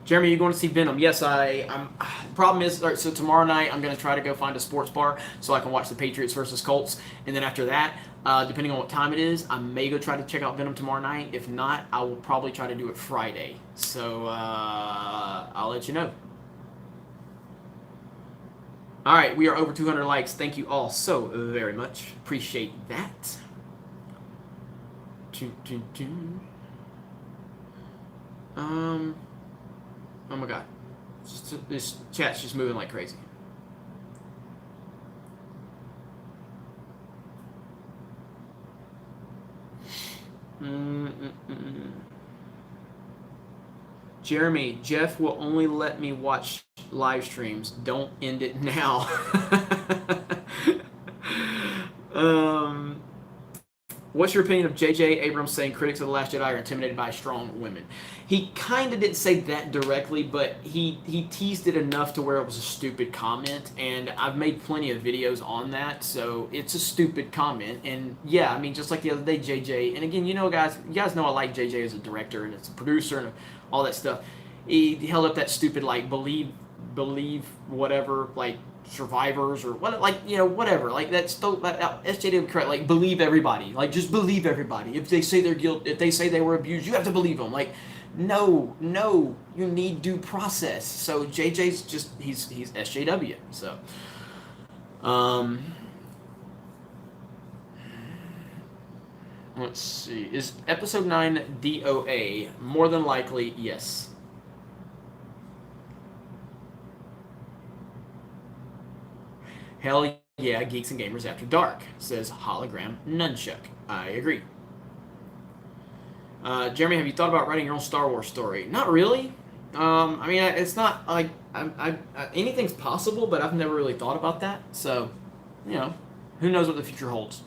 Jeremy, you going to see Venom? Yes, I'm. Problem is, so tomorrow night I'm going to try to go find a sports bar so I can watch the Patriots versus Colts, and then after that, depending on what time it is, I may go try to check out Venom tomorrow night. If not, I will probably try to do it Friday. So I'll let you know. All right, we are over 200 likes. Thank you all so very much. Appreciate that. Oh my god. This chat's just moving like crazy. Jeremy, Jeff will only let me watch live streams. Don't end it now. What's your opinion of J.J. Abrams saying critics of The Last Jedi are intimidated by strong women? He kind of didn't say that directly, but he teased it enough to where it was a stupid comment, and I've made plenty of videos on that, so it's a stupid comment. And yeah, I mean, just like the other day, J.J., and again, you guys know I like J.J. as a director and as a producer and all that stuff. He held up that stupid, like, believe whatever, like, survivors or what, like, whatever, like that's still SJW correct, like believe everybody, like just believe everybody. If they say they're guilty, if they say they were abused, you have to believe them. Like, no, you need due process. So JJ's just he's SJW. So let's see, is episode 9 DOA? More than likely, yes. Hell yeah, Geeks and Gamers After Dark, says Hologram Nunchuck. I agree. Jeremy, have you thought about writing your own Star Wars story? Not really. I mean, it's not like anything's possible, but I've never really thought about that. So, who knows what the future holds.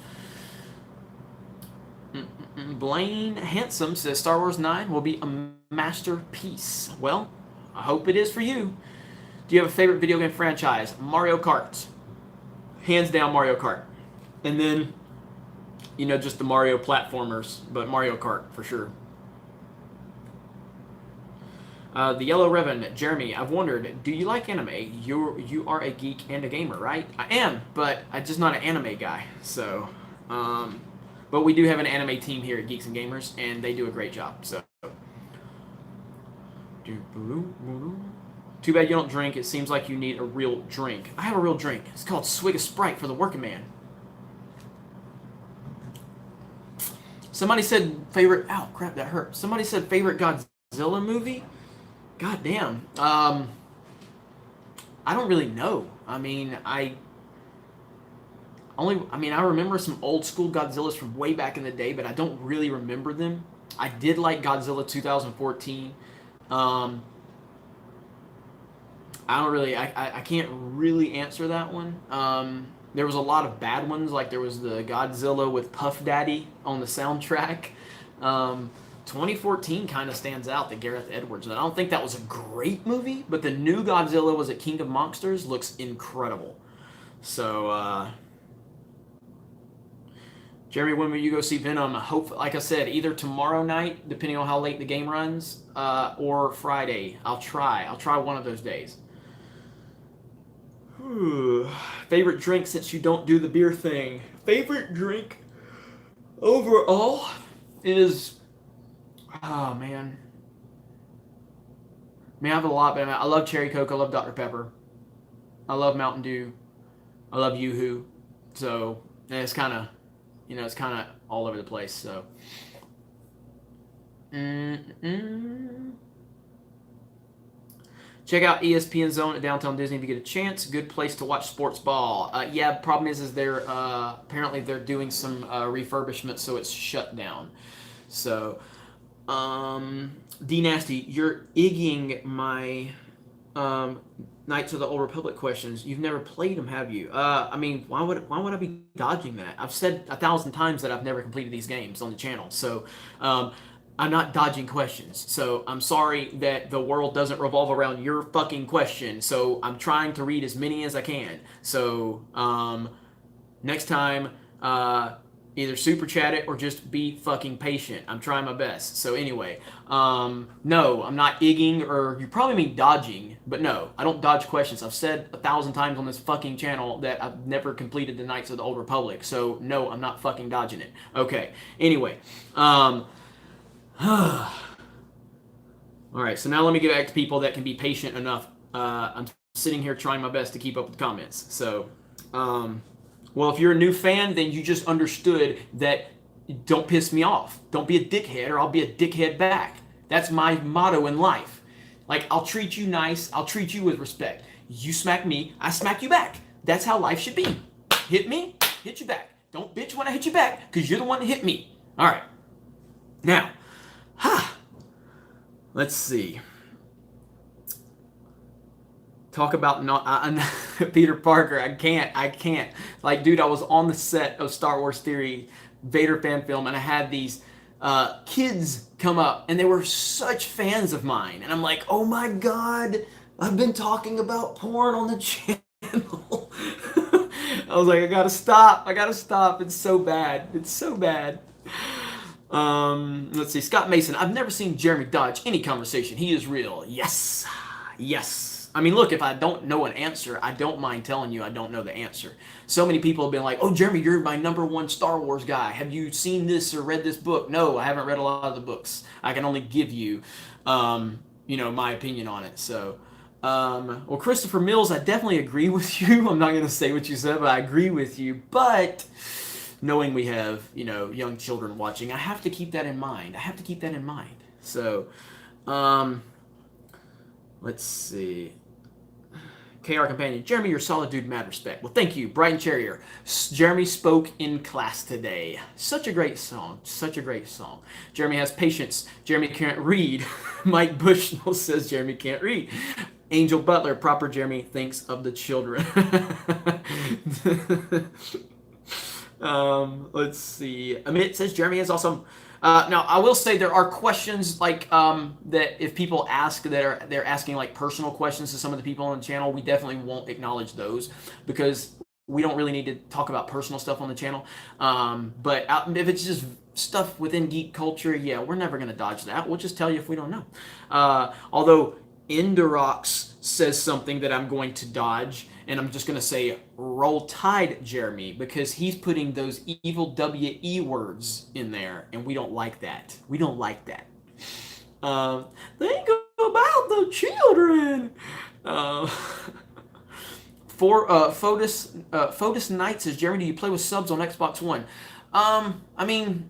Blaine Handsome says Star Wars 9 will be a masterpiece. Well, I hope it is for you. Do you have a favorite video game franchise? Mario Kart. Hands down Mario Kart. And then, just the Mario platformers, but Mario Kart for sure. The Yellow Revan, Jeremy, I've wondered, do you like anime? You are a geek and a gamer, right? I am, but I'm just not an anime guy. So, but we do have an anime team here at Geeks and Gamers, and they do a great job. So, too bad you don't drink. It seems like you need a real drink. I have a real drink. It's called Swig of Sprite for the working man. Somebody said favorite... Ow, crap, that hurt. Somebody said favorite Godzilla movie? God damn. I don't really know. I mean, I remember some old school Godzillas from way back in the day, but I don't really remember them. I did like Godzilla 2014. I can't really answer that one. There was a lot of bad ones, like there was the Godzilla with Puff Daddy on the soundtrack. 2014 kind of stands out, the Gareth Edwards. And I don't think that was a great movie, but the new Godzilla was at King of Monsters, looks incredible. So, Jeremy, when will you go see Venom? Like I said, either tomorrow night, depending on how late the game runs, or Friday. I'll try one of those days. Favorite drink since you don't do the beer thing. Favorite drink overall is... Oh, man. I have a lot, but I love Cherry Coke. I love Dr. Pepper. I love Mountain Dew. I love Yoo-Hoo. So, and it's kind of, it's kind of all over the place, so... Check out ESPN Zone at Downtown Disney if you get a chance. Good place to watch sports ball. Yeah, problem is they're apparently they're doing some refurbishment, so it's shut down. So, D Nasty, you're igging my Knights of the Old Republic questions. You've never played them, have you? Why would I be dodging that? I've said 1,000 times that I've never completed these games on the channel. So, I'm not dodging questions. So I'm sorry that the world doesn't revolve around your fucking question. So I'm trying to read as many as I can. So next time, either super chat it or just be fucking patient. I'm trying my best. So anyway, no, I'm not igging, or you probably mean dodging, but no, I don't dodge questions. I've said 1,000 times on this fucking channel that I've never completed the Knights of the Old Republic. So no, I'm not fucking dodging it. Okay. Anyway, all right, so now let me get back to people that can be patient enough. I'm sitting here trying my best to keep up with the comments. So, well, if you're a new fan, then you just understood that don't piss me off. Don't be a dickhead, or I'll be a dickhead back. That's my motto in life. Like, I'll treat you nice. I'll treat you with respect. You smack me, I smack you back. That's how life should be. Hit me, hit you back. Don't bitch when I hit you back, because you're the one that hit me. All right. Now, let's see. Talk about not Peter Parker. I can't. Like, dude, I was on the set of Star Wars Theory, Vader fan film, and I had these kids come up, and they were such fans of mine, and I'm like, oh my god, I've been talking about porn on the channel. I was like, I gotta stop. It's so bad. Let's see. Scott Mason. I've never seen Jeremy dodge any conversation. He is real. Yes. I mean, look, if I don't know an answer, I don't mind telling you I don't know the answer. So many people have been like, oh, Jeremy, you're my #1 Star Wars guy. Have you seen this or read this book? No, I haven't read a lot of the books. I can only give you, my opinion on it. So, well, Christopher Mills, I definitely agree with you. I'm not going to say what you said, but I agree with you. But knowing we have, young children watching, I have to keep that in mind. So, let's see. KR Companion, Jeremy, you're a solid dude, mad respect. Well, thank you. Brighton Cherrier, Jeremy spoke in class today. Such a great song. Jeremy has patience. Jeremy can't read. Mike Bushnell says Jeremy can't read. Angel Butler, proper Jeremy thinks of the children. Let's see. Amit says Jeremy is awesome. Now, I will say there are questions like that if people ask they're asking like personal questions to some of the people on the channel, we definitely won't acknowledge those because we don't really need to talk about personal stuff on the channel. But if it's just stuff within geek culture, yeah, we're never going to dodge that. We'll just tell you if we don't know. Although Indorox says something that I'm going to dodge, and I'm just going to say roll tide, Jeremy, because he's putting those evil WE words in there, and we don't like that. Think about the children. Fotis Knight says, Jeremy, do you play with subs on Xbox One? I mean,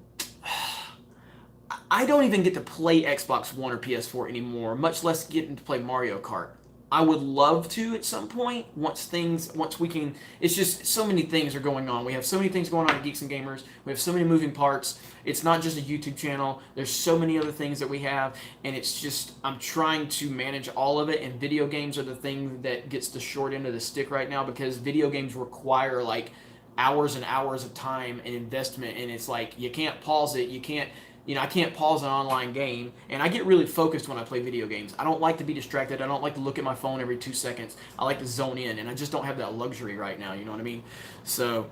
I don't even get to play Xbox One or PS4 anymore, much less getting to play Mario Kart. I would love to at some point once we can. It's just so many things are going on. We have so many things going on at Geeks and Gamers. We have so many moving parts. It's not just a YouTube channel. There's so many other things that we have, and it's just I'm trying to manage all of it. And video games are the thing that gets the short end of the stick right now because video games require like hours and hours of time and investment, and it's like you can't pause it. You can't. I can't pause an online game, and I get really focused when I play video games. I don't like to be distracted. I don't like to look at my phone every 2 seconds. I like to zone in, and I just don't have that luxury right now, you know what I mean? So,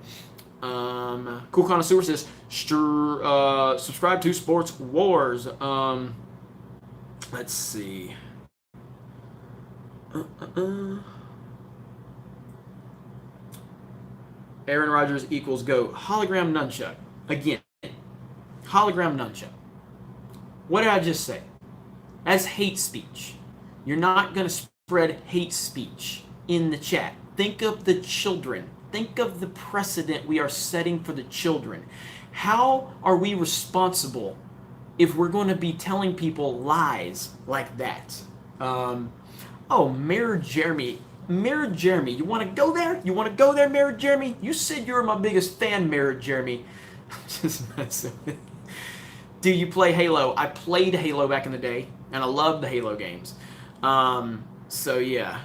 Cool Connoisseur says, subscribe to Sports Wars. Let's see. Aaron Rodgers equals GOAT. Hologram nunchuck. Again. Hologram nunchuck. What did I just say? As hate speech. You're not going to spread hate speech in the chat. Think of the children. Think of the precedent we are setting for the children. How are we responsible if we're going to be telling people lies like that? Mirror Jeremy. Mirror Jeremy, you want to go there? Mirror Jeremy? You said you were my biggest fan, Mirror Jeremy. I'm just messing with you. Do you play Halo? I played Halo back in the day, and I love the Halo games. So yeah.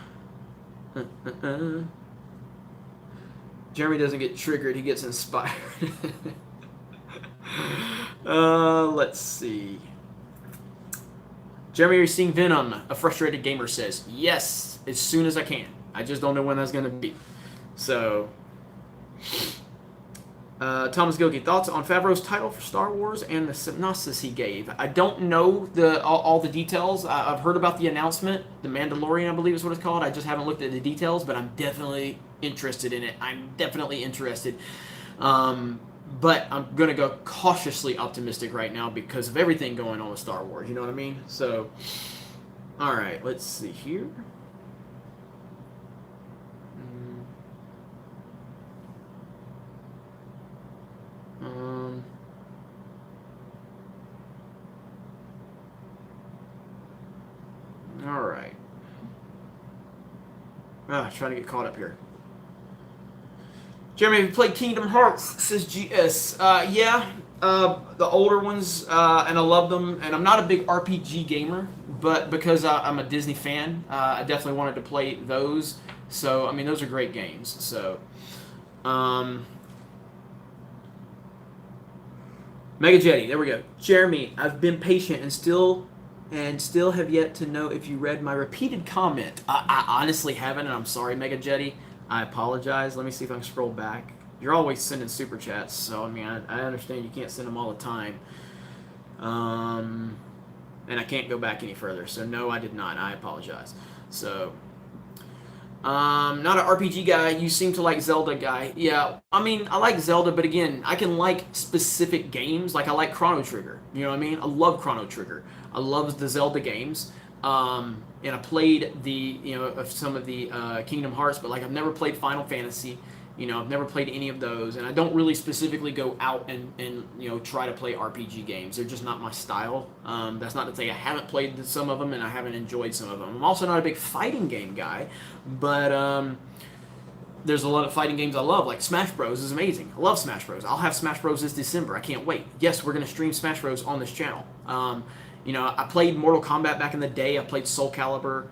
Jeremy doesn't get triggered, he gets inspired. Let's see. Jeremy, are you seeing Venom? A frustrated gamer says, yes, as soon as I can. I just don't know when that's going to be. So... Thomas Gilkey, thoughts on Favreau's title for Star Wars and the synopsis he gave? I don't know all the details. I've heard about the announcement, The Mandalorian, I believe is what it's called. I just haven't looked at the details, but I'm definitely interested in it. But I'm going to go cautiously optimistic right now because of everything going on with Star Wars. You know what I mean? So, all right, let's see here. All right. Trying to get caught up here. Jeremy, have you played Kingdom Hearts? Says GS. Yeah, the older ones, and I love them. And I'm not a big RPG gamer, but because I'm a Disney fan, I definitely wanted to play those. So, I mean, those are great games. So, Mega Jetty, there we go. Jeremy, I've been patient and still have yet to know if you read my repeated comment. I honestly haven't, and I'm sorry, Mega Jetty. I apologize. Let me see if I can scroll back. You're always sending super chats, so I mean, I understand you can't send them all the time. And I can't go back any further. So no, I did not. I apologize. So, not an RPG guy. You seem to like Zelda guy. Yeah, I mean, I like Zelda, but again, I can like specific games. Like I like Chrono Trigger. You know what I mean? I love Chrono Trigger. I love the Zelda games. And I played some of the Kingdom Hearts, but like I've never played Final Fantasy. You know, I've never played any of those, and I don't really specifically go out and try to play RPG games. They're just not my style. That's not to say I haven't played some of them and I haven't enjoyed some of them. I'm also not a big fighting game guy, but there's a lot of fighting games I love, like Smash Bros. Is amazing. I love Smash Bros. I'll have Smash Bros. This December. I can't wait. Yes, we're going to stream Smash Bros. On this channel. I played Mortal Kombat back in the day. I played Soul Calibur,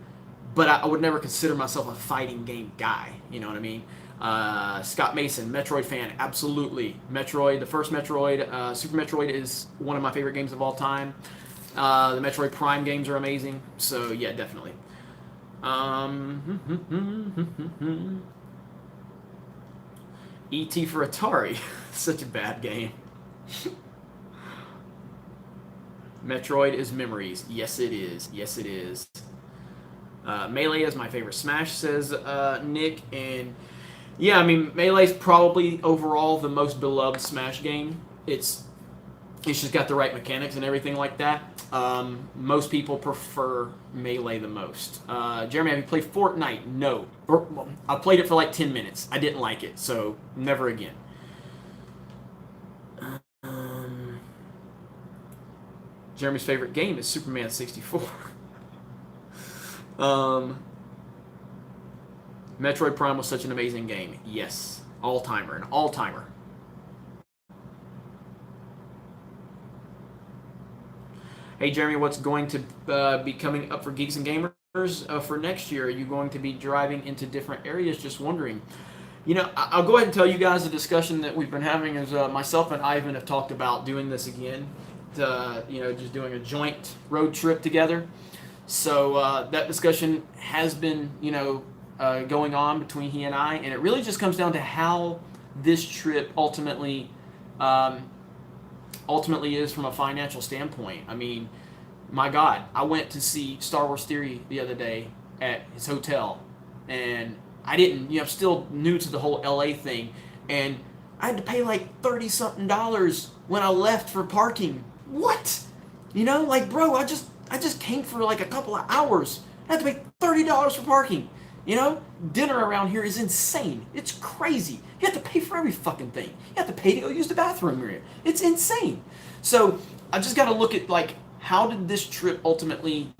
but I would never consider myself a fighting game guy. You know what I mean? Scott Mason, Metroid fan, absolutely. Metroid, the first Metroid, Super Metroid is one of my favorite games of all time. The Metroid Prime games are amazing. So yeah, definitely. E.T. for Atari, such a bad game. Metroid is memories. Yes, it is. Yes, it is. Melee is my favorite Smash, says Nick. And yeah, I mean, Melee is probably overall the most beloved Smash game. It's just got the right mechanics and everything like that. Most people prefer Melee the most. Jeremy, have you played Fortnite? No. I played it for like 10 minutes. I didn't like it, so never again. Jeremy's favorite game is Superman 64. Metroid Prime was such an amazing game. Yes. All-timer. An all-timer. Hey, Jeremy, what's going to be coming up for Geeks and Gamers for next year? Are you going to be driving into different areas? Just wondering. You know, I'll go ahead and tell you guys the discussion that we've been having is myself and Ivan have talked about doing this again. Just doing a joint road trip together. So that discussion has been, going on between he and I, and it really just comes down to how this trip ultimately is from a financial standpoint. I mean, my God, I went to see Star Wars Theory the other day at his hotel, and I didn't, I'm still new to the whole LA thing, and I had to pay like $30-something when I left for parking. What? Bro, I just came for like a couple of hours. I had to pay $30 for parking. Dinner around here is insane. It's crazy. You have to pay for every fucking thing. You have to pay to go use the bathroom here. It's insane. So I just got to look at how did this trip ultimately,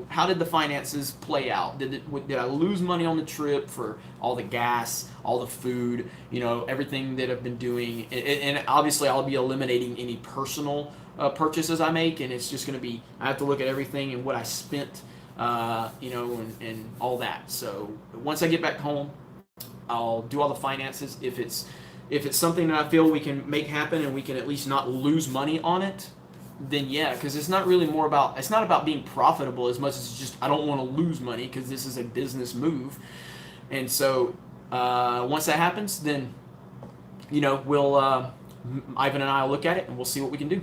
how did the finances play out? Did I lose money on the trip for all the gas, all the food, everything that I've been doing? And obviously I'll be eliminating any personal purchases I make, and it's just going to be, I have to look at everything and what I spent, and all that. So once I get back home, I'll do all the finances. If it's something that I feel we can make happen and we can at least not lose money on it, then yeah, because it's not about being profitable as much as it's just I don't want to lose money because this is a business move. And so once that happens, then we'll Ivan and I will look at it and we'll see what we can do.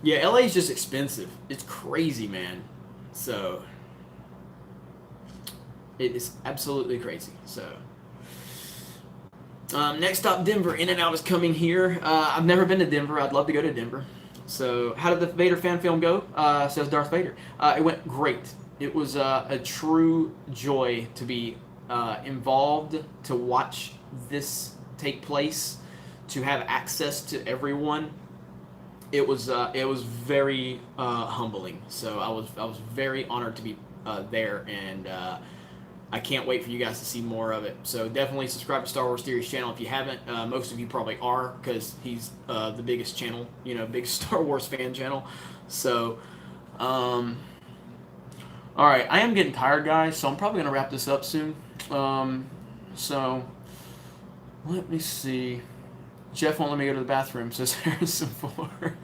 Yeah, LA is just expensive. It's crazy, man. So it is absolutely crazy. So next stop, Denver. In-N-Out is coming here. I've never been to Denver. I'd love to go to Denver. So how did the Vader fan film go? Says Darth Vader. It went great. It was a true joy to be involved, to watch this take place. to have access to everyone, it was very humbling. So I was very honored to be there, and I can't wait for you guys to see more of it. So definitely subscribe to Star Wars Theories channel if you haven't. Most of you probably are, because he's the biggest channel, big Star Wars fan channel. So, all right, I am getting tired, guys. So I'm probably gonna wrap this up soon. So let me see. Jeff won't let me go to the bathroom, says Harrison Ford.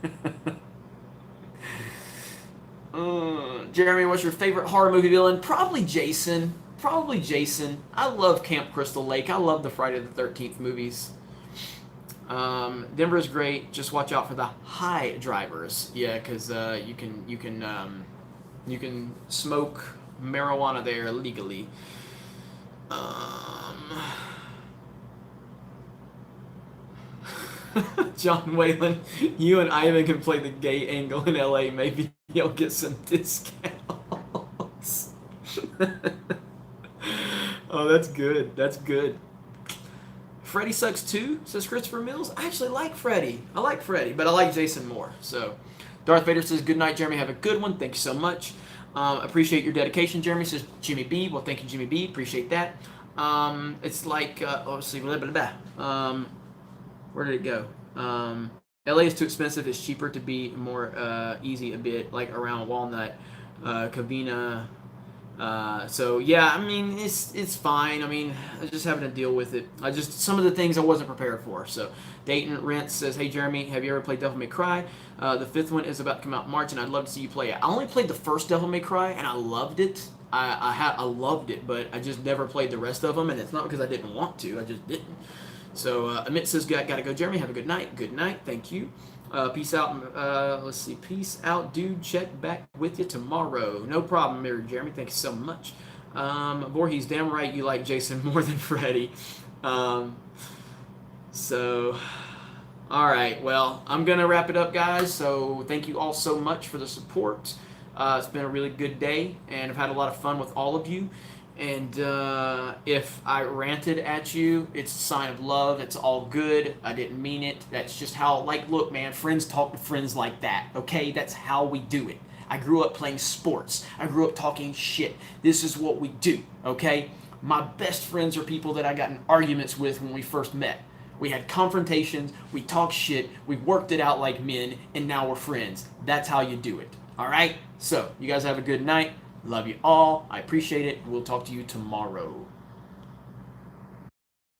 Jeremy, what's your favorite horror movie villain? Probably Jason. I love Camp Crystal Lake. I love the Friday the 13th movies. Denver's great. Just watch out for the high drivers. Yeah, because you can smoke marijuana there legally. John Whalen, you and Ivan can play the gay angle in LA. Maybe you'll get some discounts. Oh, that's good. Freddy sucks too, says Christopher Mills. I actually like Freddy. I like Freddy, but I like Jason more. So, Darth Vader says, good night, Jeremy. Have a good one. Thank you so much. Appreciate your dedication, Jeremy, says Jimmy B. Well, thank you, Jimmy B. Appreciate that. It's like, let's see, blah, blah, blah. Where did it go? LA is too expensive. It's cheaper to be more easy a bit, like around Walnut, Covina. So yeah, I mean it's fine. I mean, I was just having to deal with it. Some of the things I wasn't prepared for. So Dayton Rent says, hey Jeremy, have you ever played Devil May Cry? The 5th one is about to come out in March, and I'd love to see you play it. I only played the first Devil May Cry, and I loved it. I loved it, but I just never played the rest of them, and it's not because I didn't want to. I just didn't. So Amit says, gotta go, Jeremy. Have a good night. Good night. Thank you. Peace out. Let's see. Peace out, dude. Check back with you tomorrow. No problem, Mary Jeremy. Thank you so much. Voorhees, damn right you like Jason more than Freddy. So, all right. Well, I'm going to wrap it up, guys. So thank you all so much for the support. It's been a really good day, and I've had a lot of fun with all of you. And if I ranted at you, it's a sign of love. It's all good. I didn't mean it. That's just how, look, man, friends talk to friends like that, okay? That's how we do it. I grew up playing sports. I grew up talking shit. This is what we do, okay? My best friends are people that I got in arguments with when we first met. We had confrontations. We talked shit. We worked it out like men, and now we're friends. That's how you do it, all right? So, you guys have a good night. Love you all. I appreciate it. We'll talk to you tomorrow.